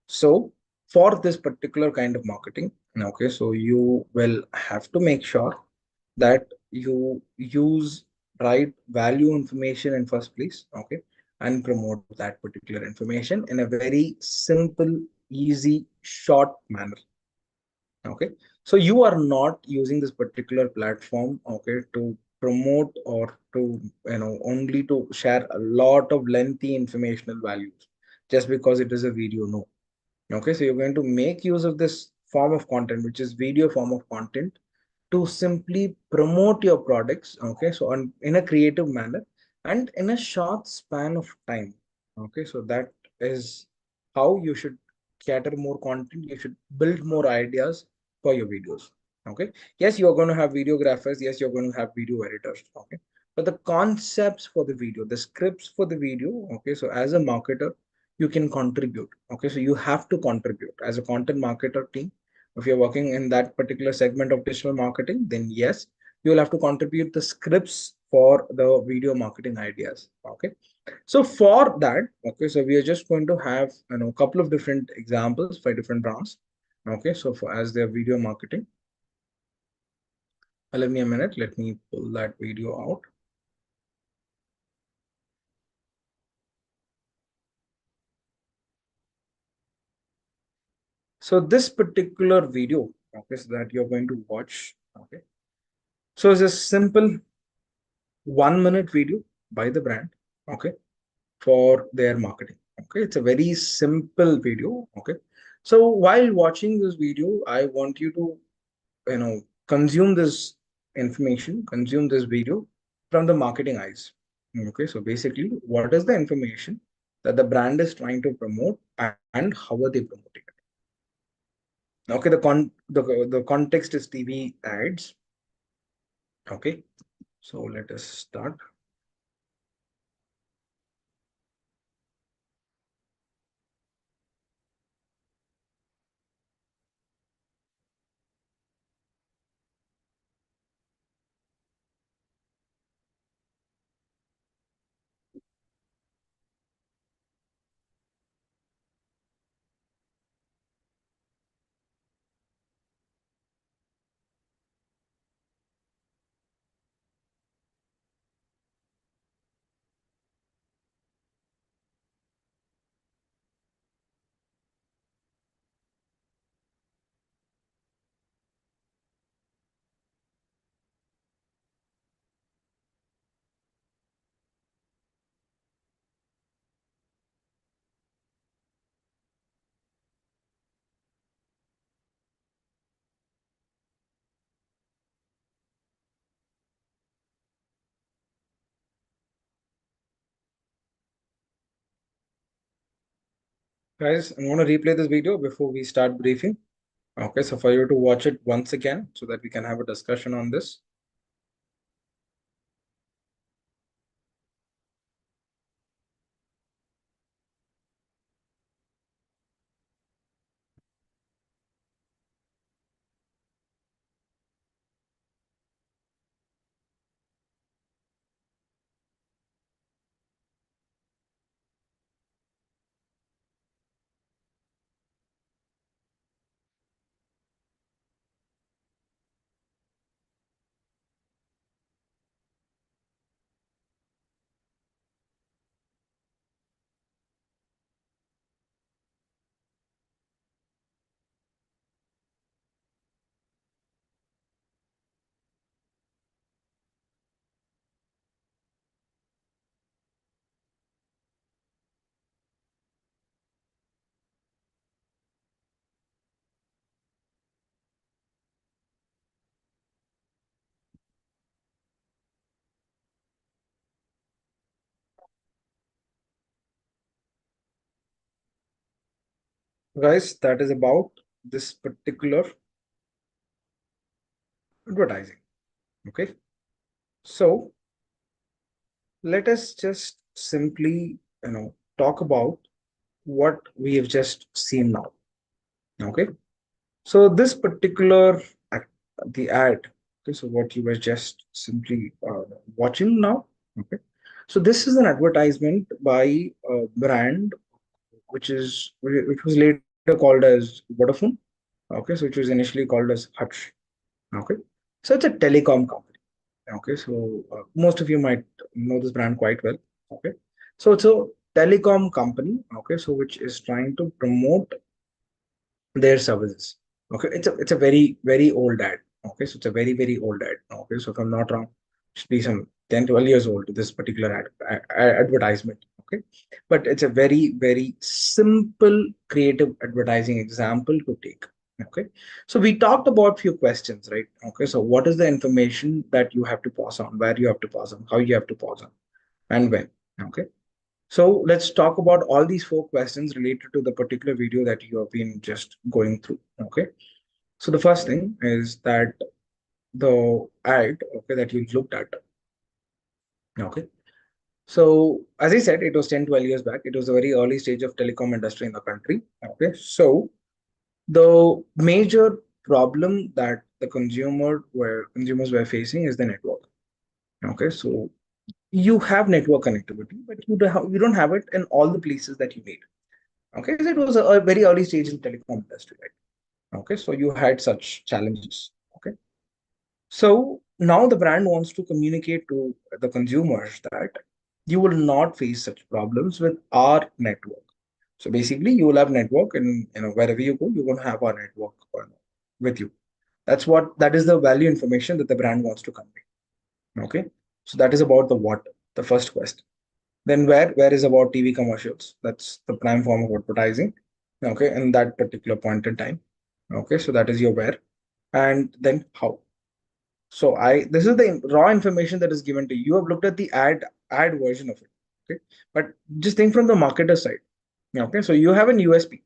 so for this particular kind of marketing, okay, so you will have to make sure that you use right value information in first place. Okay, and promote that particular information in a very simple, easy, short manner. Okay, so you are not using this particular platform, okay, to promote or to only to share a lot of lengthy informational values just because it is a video. No. Okay, so you're going to make use of this form of content, which is video form of content, to simply promote your products. Okay, so in a creative manner and in a short span of time. Okay, so that is how you should cater more content, you should build more ideas for your videos. Okay. Yes, you're going to have videographers. Yes, you're going to have video editors. Okay. But the concepts for the video, the scripts for the video. Okay. So as a marketer, you can contribute. Okay. So you have to contribute as a content marketer team. If you're working in that particular segment of digital marketing, then yes, you will have to contribute the scripts for the video marketing ideas. Okay. So for that, okay, so we are just going to have a couple of different examples for different brands. Okay, so for as their video marketing, allow me a minute. Let me pull that video out. So this particular video, okay, so that you're going to watch, okay. So it's a simple 1 minute video by the brand, okay, for their marketing. Okay, it's a very simple video. Okay, so while watching this video, I want you to consume this information, consume this video from the marketing eyes. Okay, so basically, what is the information that the brand is trying to promote and how are they promoting it? Okay, the context is TV ads. Okay, so let us start. Guys, I'm going to replay this video before we start briefing. Okay, so for you to watch it once again so that we can have a discussion on this. Guys, that is about this particular advertising. Okay, so let us just simply talk about what we have just seen now. Okay, so this particular the ad, okay, so what you were just simply watching now. Okay, so this is an advertisement by a brand which was later called as Vodafone. Okay, so which was initially called as Hutch. Okay, so it's a telecom company. Okay, so most of you might know this brand quite well. Okay, so it's a telecom company. Okay, so which is trying to promote their services. Okay, it's a very old ad. Okay, so it's a very old ad. Okay, so if I'm not wrong, it should be some 10 12 years old, this particular advertisement. Okay, but it's a very simple creative advertising example to take. Okay, so we talked about few questions, right? Okay, so what is the information that you have to pass on, where you have to pass on, how you have to pass on, and when? Okay, So let's talk about all these 4 questions related to the particular video that you have been just going through. Okay. So the first thing is that the ad, okay, that you looked at. Okay. So as I said, it was 10, 12 years back. It was a very early stage of telecom industry in the country. Okay. So the major problem that the consumers were facing is the network. Okay. So you have network connectivity, but you don't have it in all the places that you need. Okay. So it was a very early stage in telecom industry, right? Okay. So you had such challenges. Okay. So now the brand wants to communicate to the consumers that you will not face such problems with our network. So basically, you will have network, and wherever you go, you're going to have our network with you. That is the value information that the brand wants to convey. Okay, so that is about the what, the first question. Then where is about TV commercials. That's the prime form of advertising. Okay, in that particular point in time. Okay, so that is your where, and then how. So this is the raw information that is given to you. You have looked at the ad version of it. Okay. But just think from the marketer side. Okay. So you have an USP.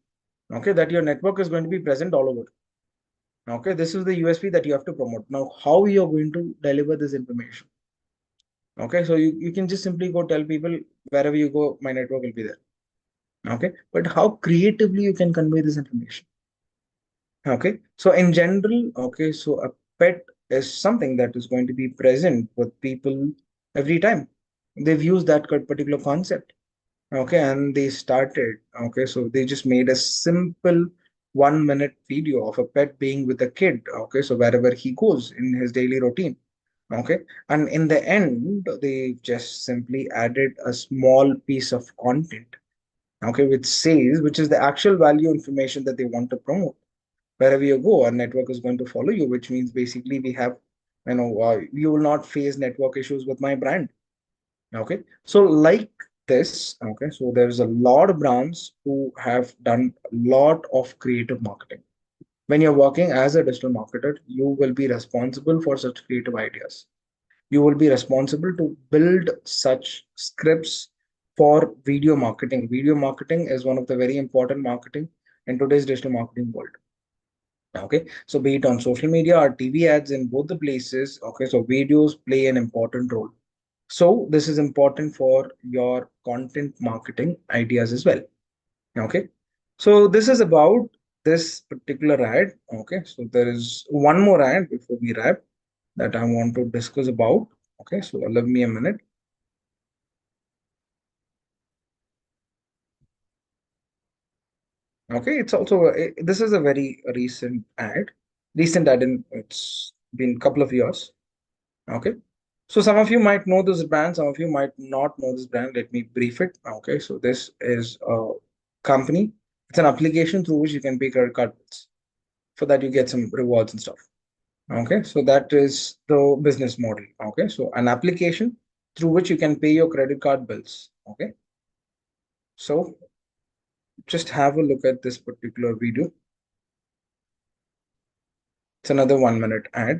Okay, that your network is going to be present all over. Okay, this is the USP that you have to promote. Now, how you are going to deliver this information? Okay, so you can just simply go tell people wherever you go, my network will be there. Okay, but how creatively you can convey this information? Okay, so in general, okay, so a pet is something that is going to be present with people every time. They've used that particular concept. Okay, and they started. Okay, so they just made a simple 1 minute video of a pet being with a kid. Okay, so wherever he goes in his daily routine. Okay, and in the end, they just simply added a small piece of content. Okay, which is the actual value information that they want to promote. Wherever you go, our network is going to follow you, which means basically we have, you will not face network issues with my brand. Okay, so like this, okay, so there's a lot of brands who have done a lot of creative marketing. When you're working as a digital marketer, you will be responsible for such creative ideas. You will be responsible to build such scripts for video marketing. Video marketing is one of the very important marketing in today's digital marketing world. Okay, so be it on social media or TV ads, in both the places, okay, so videos play an important role. So this is important for your content marketing ideas as well. Okay, so this is about this particular ad. Okay, so there is one more ad before we wrap that I want to discuss about. Okay, so allow me a minute. Okay, it's also this is a very recent ad in it's been a couple of years. Okay, so some of you might know this brand, some of you might not know this brand. Let me brief it. Okay, so this is a company. It's an application through which you can pay credit card bills. For that, you get some rewards and stuff. Okay, so that is the business model. Okay, so an application through which you can pay your credit card bills. Okay, so just have a look at this particular video. It's another 1 minute ad.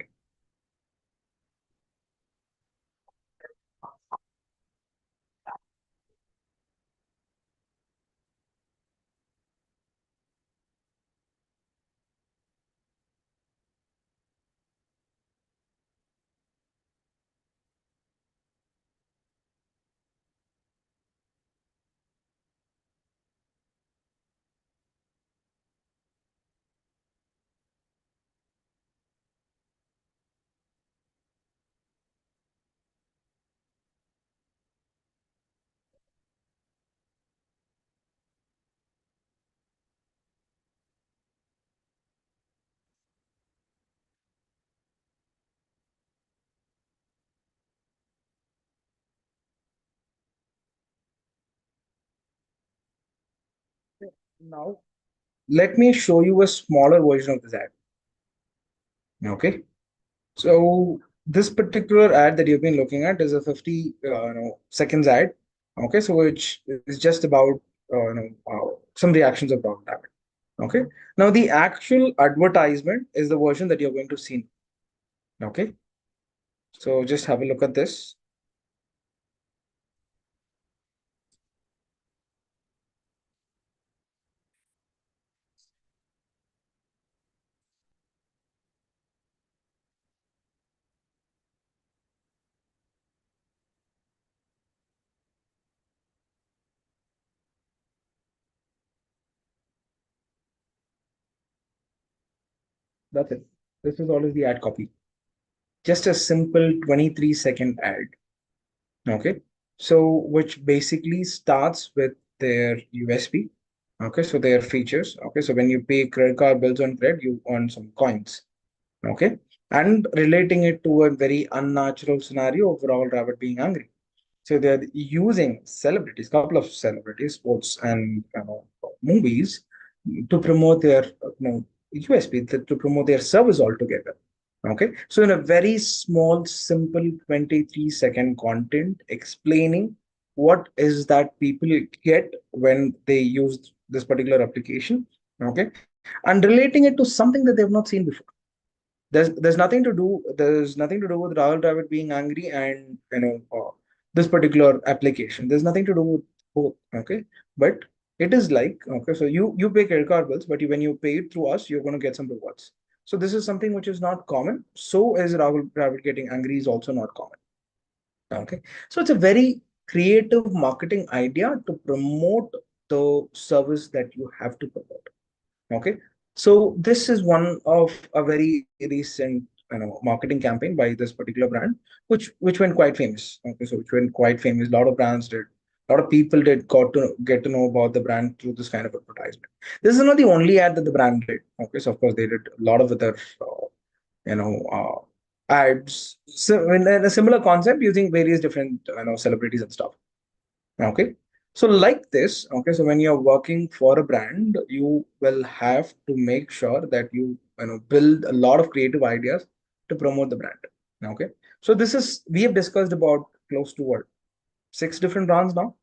Now, let me show you a smaller version of this ad. Okay, so this particular ad that you've been looking at is a 50 seconds ad. Okay, so which is just about some reactions about that. Okay, now the actual advertisement is the version that you're going to see. Okay, so just have a look at this. That's it. This is always the ad copy. Just a simple 23-second ad. Okay. So, which basically starts with their USP. Okay. So, their features. Okay. So, when you pay credit card bills on credit, you earn some coins. Okay. And relating it to a very unnatural scenario of Rahul Dravid being angry. So they're using celebrities, couple of celebrities, sports and movies to promote their USP, to promote their service altogether. Okay, so in a very small, simple 23-second content explaining what is that people get when they use this particular application, okay, and relating it to something that they've not seen before. There's nothing to do with Rahul Dravid being angry and this particular application. There's nothing to do with both. Okay, but it is like, okay, so you pay credit card bills, but when you pay it through us, you're going to get some rewards. So this is something which is not common. So is Rahul Dravid getting angry is also not common. Okay, so it's a very creative marketing idea to promote the service that you have to promote. Okay, so this is one of a very recent marketing campaign by this particular brand, which went quite famous. Okay, so which went quite famous. A lot of brands did, a lot of people did got to get to know about the brand through this kind of advertisement. This is not the only ad that the brand did. Okay, so of course they did a lot of other you know ads, so in a similar concept using various different celebrities and stuff. Okay, so like this, okay, so when you're working for a brand, you will have to make sure that you build a lot of creative ideas to promote the brand. Okay, so this is we have discussed about close to what, 6 different brands now.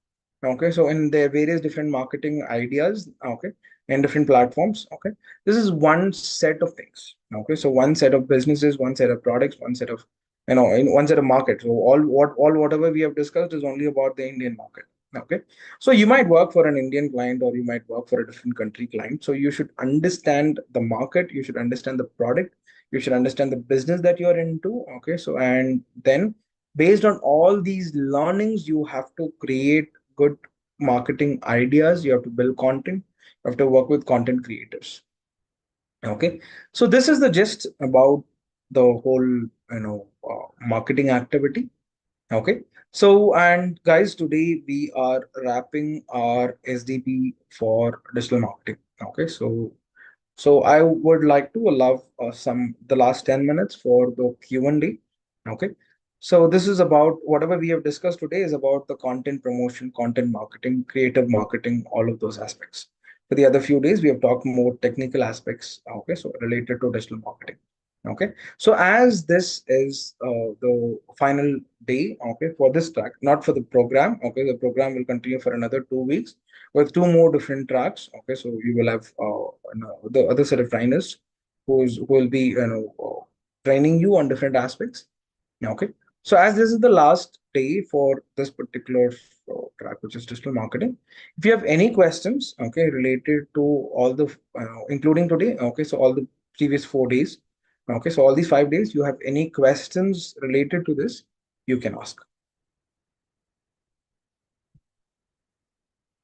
Okay, so in their various different marketing ideas, okay, and different platforms. Okay, this is one set of things. Okay, so one set of businesses, one set of products, one set of in one set of market. So whatever we have discussed is only about the Indian market. Okay, so you might work for an Indian client or you might work for a different country client. So you should understand the market, you should understand the product, you should understand the business that you're into. Okay, so and then based on all these learnings, you have to create good marketing ideas, you have to build content, you have to work with content creators. Okay, so this is the gist about the whole marketing activity. Okay, so and guys, today we are wrapping our SDP for digital marketing. Okay, so I would like to allow some the last 10 minutes for the Q&A. Okay. So this is about whatever we have discussed today is about the content promotion, content marketing, creative marketing, all of those aspects. For the other few days, we have talked more technical aspects. Okay. So related to digital marketing. Okay. So as this is the final day, okay, for this track, not for the program. Okay. The program will continue for another 2 weeks with 2 more different tracks. Okay, so you will have the other set of trainers who will be training you on different aspects. Okay, so as this is the last day for this particular track, which is digital marketing, if you have any questions, okay, related to all the including today, okay, so all the previous 4 days, okay, so all these 5 days, you have any questions related to this, you can ask.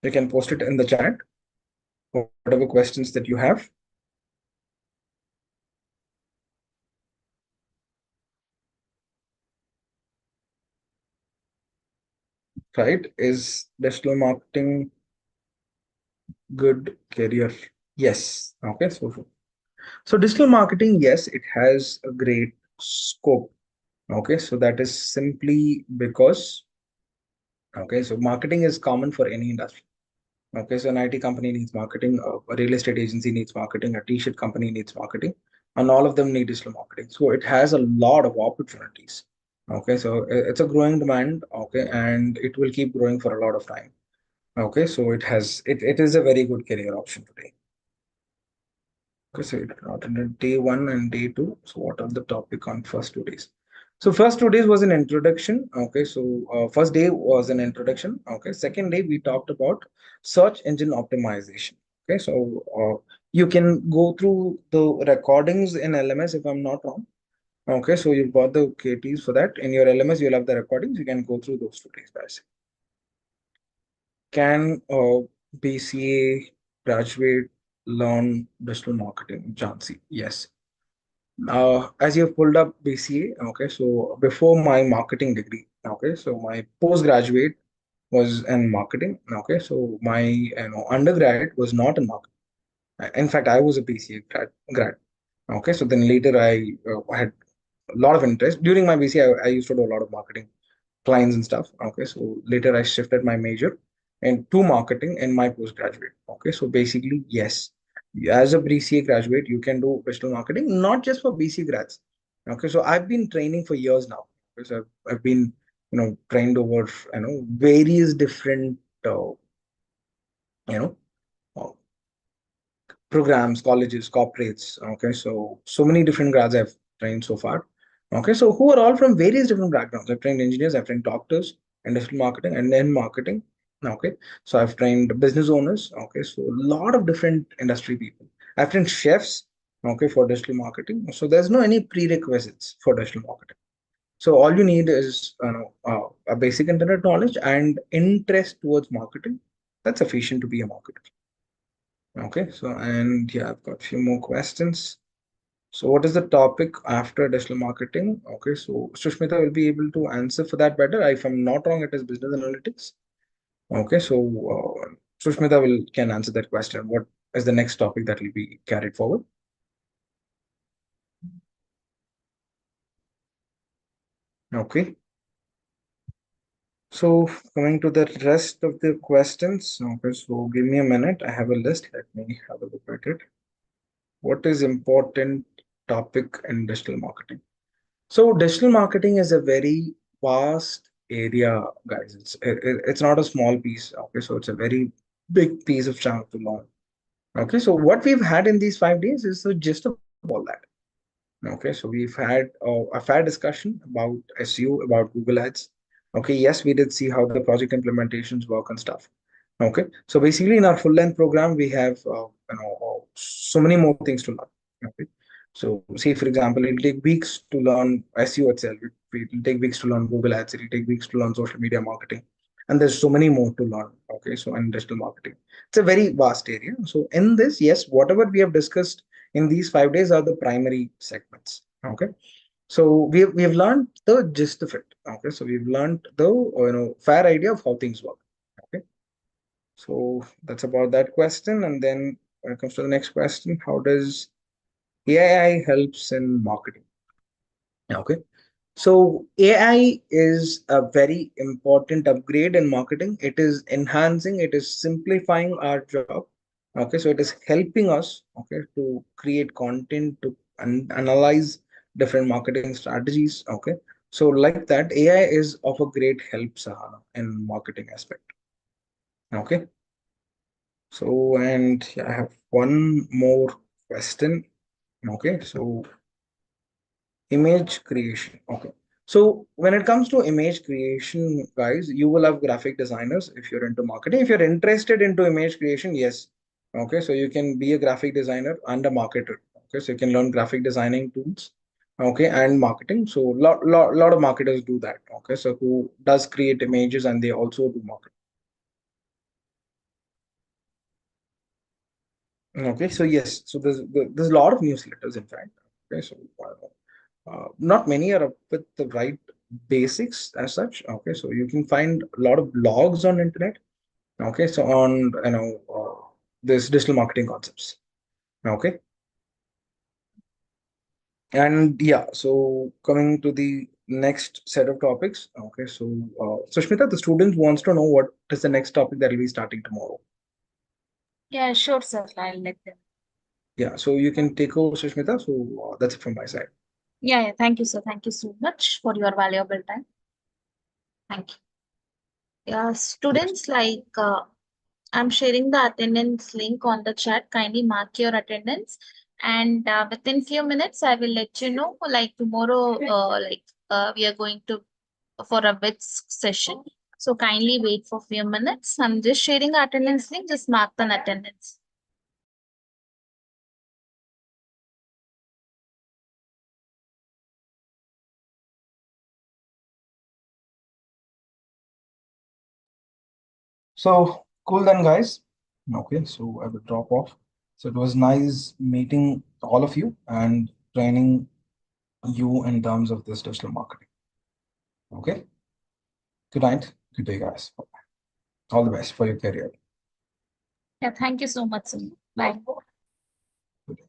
You can post it in the chat, whatever questions that you have. Right? Is digital marketing good career? Yes. Okay. So digital marketing, yes, it has a great scope. Okay. So that is simply because, okay, so marketing is common for any industry. Okay, so an IT company needs marketing, a real estate agency needs marketing, a t-shirt company needs marketing, and all of them need digital marketing. So it has a lot of opportunities. Okay, so it's a growing demand. Okay, and it will keep growing for a lot of time. Okay, so it is a very good career option today. Okay, so day one and day two. So what are the topic on first 2 days? So first 2 days was an introduction. Okay, so first day was an introduction. Okay, second day we talked about search engine optimization. Okay, so you can go through the recordings in LMS if I'm not wrong. Okay, so you've got the KTs for that. In your LMS, you'll have the recordings. You can go through those 2 days, guys. Can BCA graduate learn digital marketing? Jansi, yes. As you've pulled up BCA, okay, so before my marketing degree, okay, so my postgraduate was in marketing, okay, so my undergrad was not in marketing. In fact, I was a BCA grad. Okay, so then later I had a lot of interest during my BCA. I used to do a lot of marketing clients and stuff. Okay, so later I shifted my major into marketing in my postgraduate. Okay, so basically, yes, as a BCA graduate, you can do digital marketing, not just for BCA grads. Okay, so I've been training for years now. Okay, so I've been trained over various different you know uh, programs, colleges, corporates. Okay, so many different grads I've trained so far. Okay, so who are all from various different backgrounds. I've trained engineers, I've trained doctors, industrial marketing, and then marketing. Okay, so I've trained business owners. Okay, so a lot of different industry people. I've trained chefs. Okay, for digital marketing. So there's no any prerequisites for digital marketing. So all you need is a basic internet knowledge and interest towards marketing. That's sufficient to be a marketer. Okay, so and yeah, I've got a few more questions. So what is the topic after digital marketing? Okay, so Sushmita will be able to answer for that better. If I'm not wrong, it is business analytics. Okay, so Sushmita will can answer that question. What is the next topic that will be carried forward? Okay, so coming to the rest of the questions. Okay, so give me a minute. I have a list. Let me have a look at it. What is important topic in digital marketing? So digital marketing is a very vast area, guys. It's not a small piece. Okay, so it's a very big piece of chunk to learn. Okay, so what we've had in these 5 days is the gist of all that. Okay, so we've had a fair discussion about SEO, about Google Ads. Okay, yes, we did see how the project implementations work and stuff. Okay, so basically in our full length program, we have so many more things to learn. Okay, so say for example, it'll take weeks to learn SEO itself. It'll take weeks to learn Google Ads. It'll take weeks to learn social media marketing, and there's so many more to learn. Okay, so in digital marketing, it's a very vast area. So in this, yes, whatever we have discussed in these 5 days are the primary segments. Okay, so we have learned the gist of it. Okay, so we've learned the fair idea of how things work. Okay, so that's about that question. And then when it comes to the next question, how does AI helps in marketing? Okay, so AI is a very important upgrade in marketing. It is enhancing, it is simplifying our job. Okay, so it is helping us, okay, to create content, to analyze different marketing strategies. Okay, so like that, AI is of a great help, Sahana, in marketing aspect. Okay, so and yeah, I have one more question. Okay, so image creation. Okay. So when it comes to image creation, guys, you will have graphic designers if you're into marketing. If you're interested into image creation, yes. Okay. So you can be a graphic designer and a marketer. Okay. So you can learn graphic designing tools. Okay. And marketing. So lot of marketers do that. Okay. So who does create images and they also do marketing. Okay. So yes. So there's a lot of newsletters in fact. Okay. So not many are up with the right basics as such. Okay, so you can find a lot of blogs on internet. Okay, so on this digital marketing concepts. Okay, and yeah, so coming to the next set of topics. Okay, so Sushmita, the student wants to know what is the next topic that will be starting tomorrow. Yeah, sure, sir. I'll let them. Yeah, so you can take over, Sushmita. So that's it from my side. Yeah, thank you, sir. Thank you so much for your valuable time. Thank you. Yeah, students, like I'm sharing the attendance link on the chat. Kindly mark your attendance, and within few minutes, I will let you know. Like tomorrow, we are going to for a bits session. So kindly wait for few minutes. I'm just sharing the attendance link. Just mark the attendance. So cool then, guys. Okay, so I will drop off. So it was nice meeting all of you and training you in terms of this digital marketing. Okay. Good night. Good day, guys. Bye-bye. All the best for your career. Yeah, thank you so much, Sunil. Bye. Good day.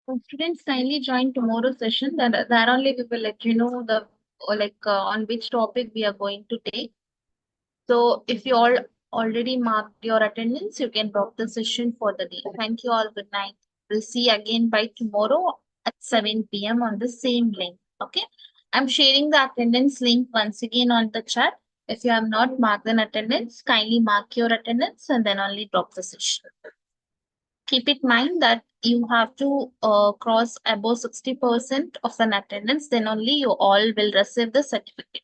So students, kindly join tomorrow's session. That only we will let you know the on which topic we are going to take. So if you all already marked your attendance, you can drop the session for the day. Thank you all. Good night. We'll see again by tomorrow at 7 p.m. on the same link. Okay. I'm sharing the attendance link once again on the chat. If you have not marked an attendance, kindly mark your attendance and then only drop the session. Keep in mind that you have to cross above 60% of an attendance, then only you all will receive the certificate.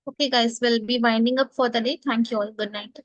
Okay, guys, we'll be winding up for the day. Thank you all. Good night.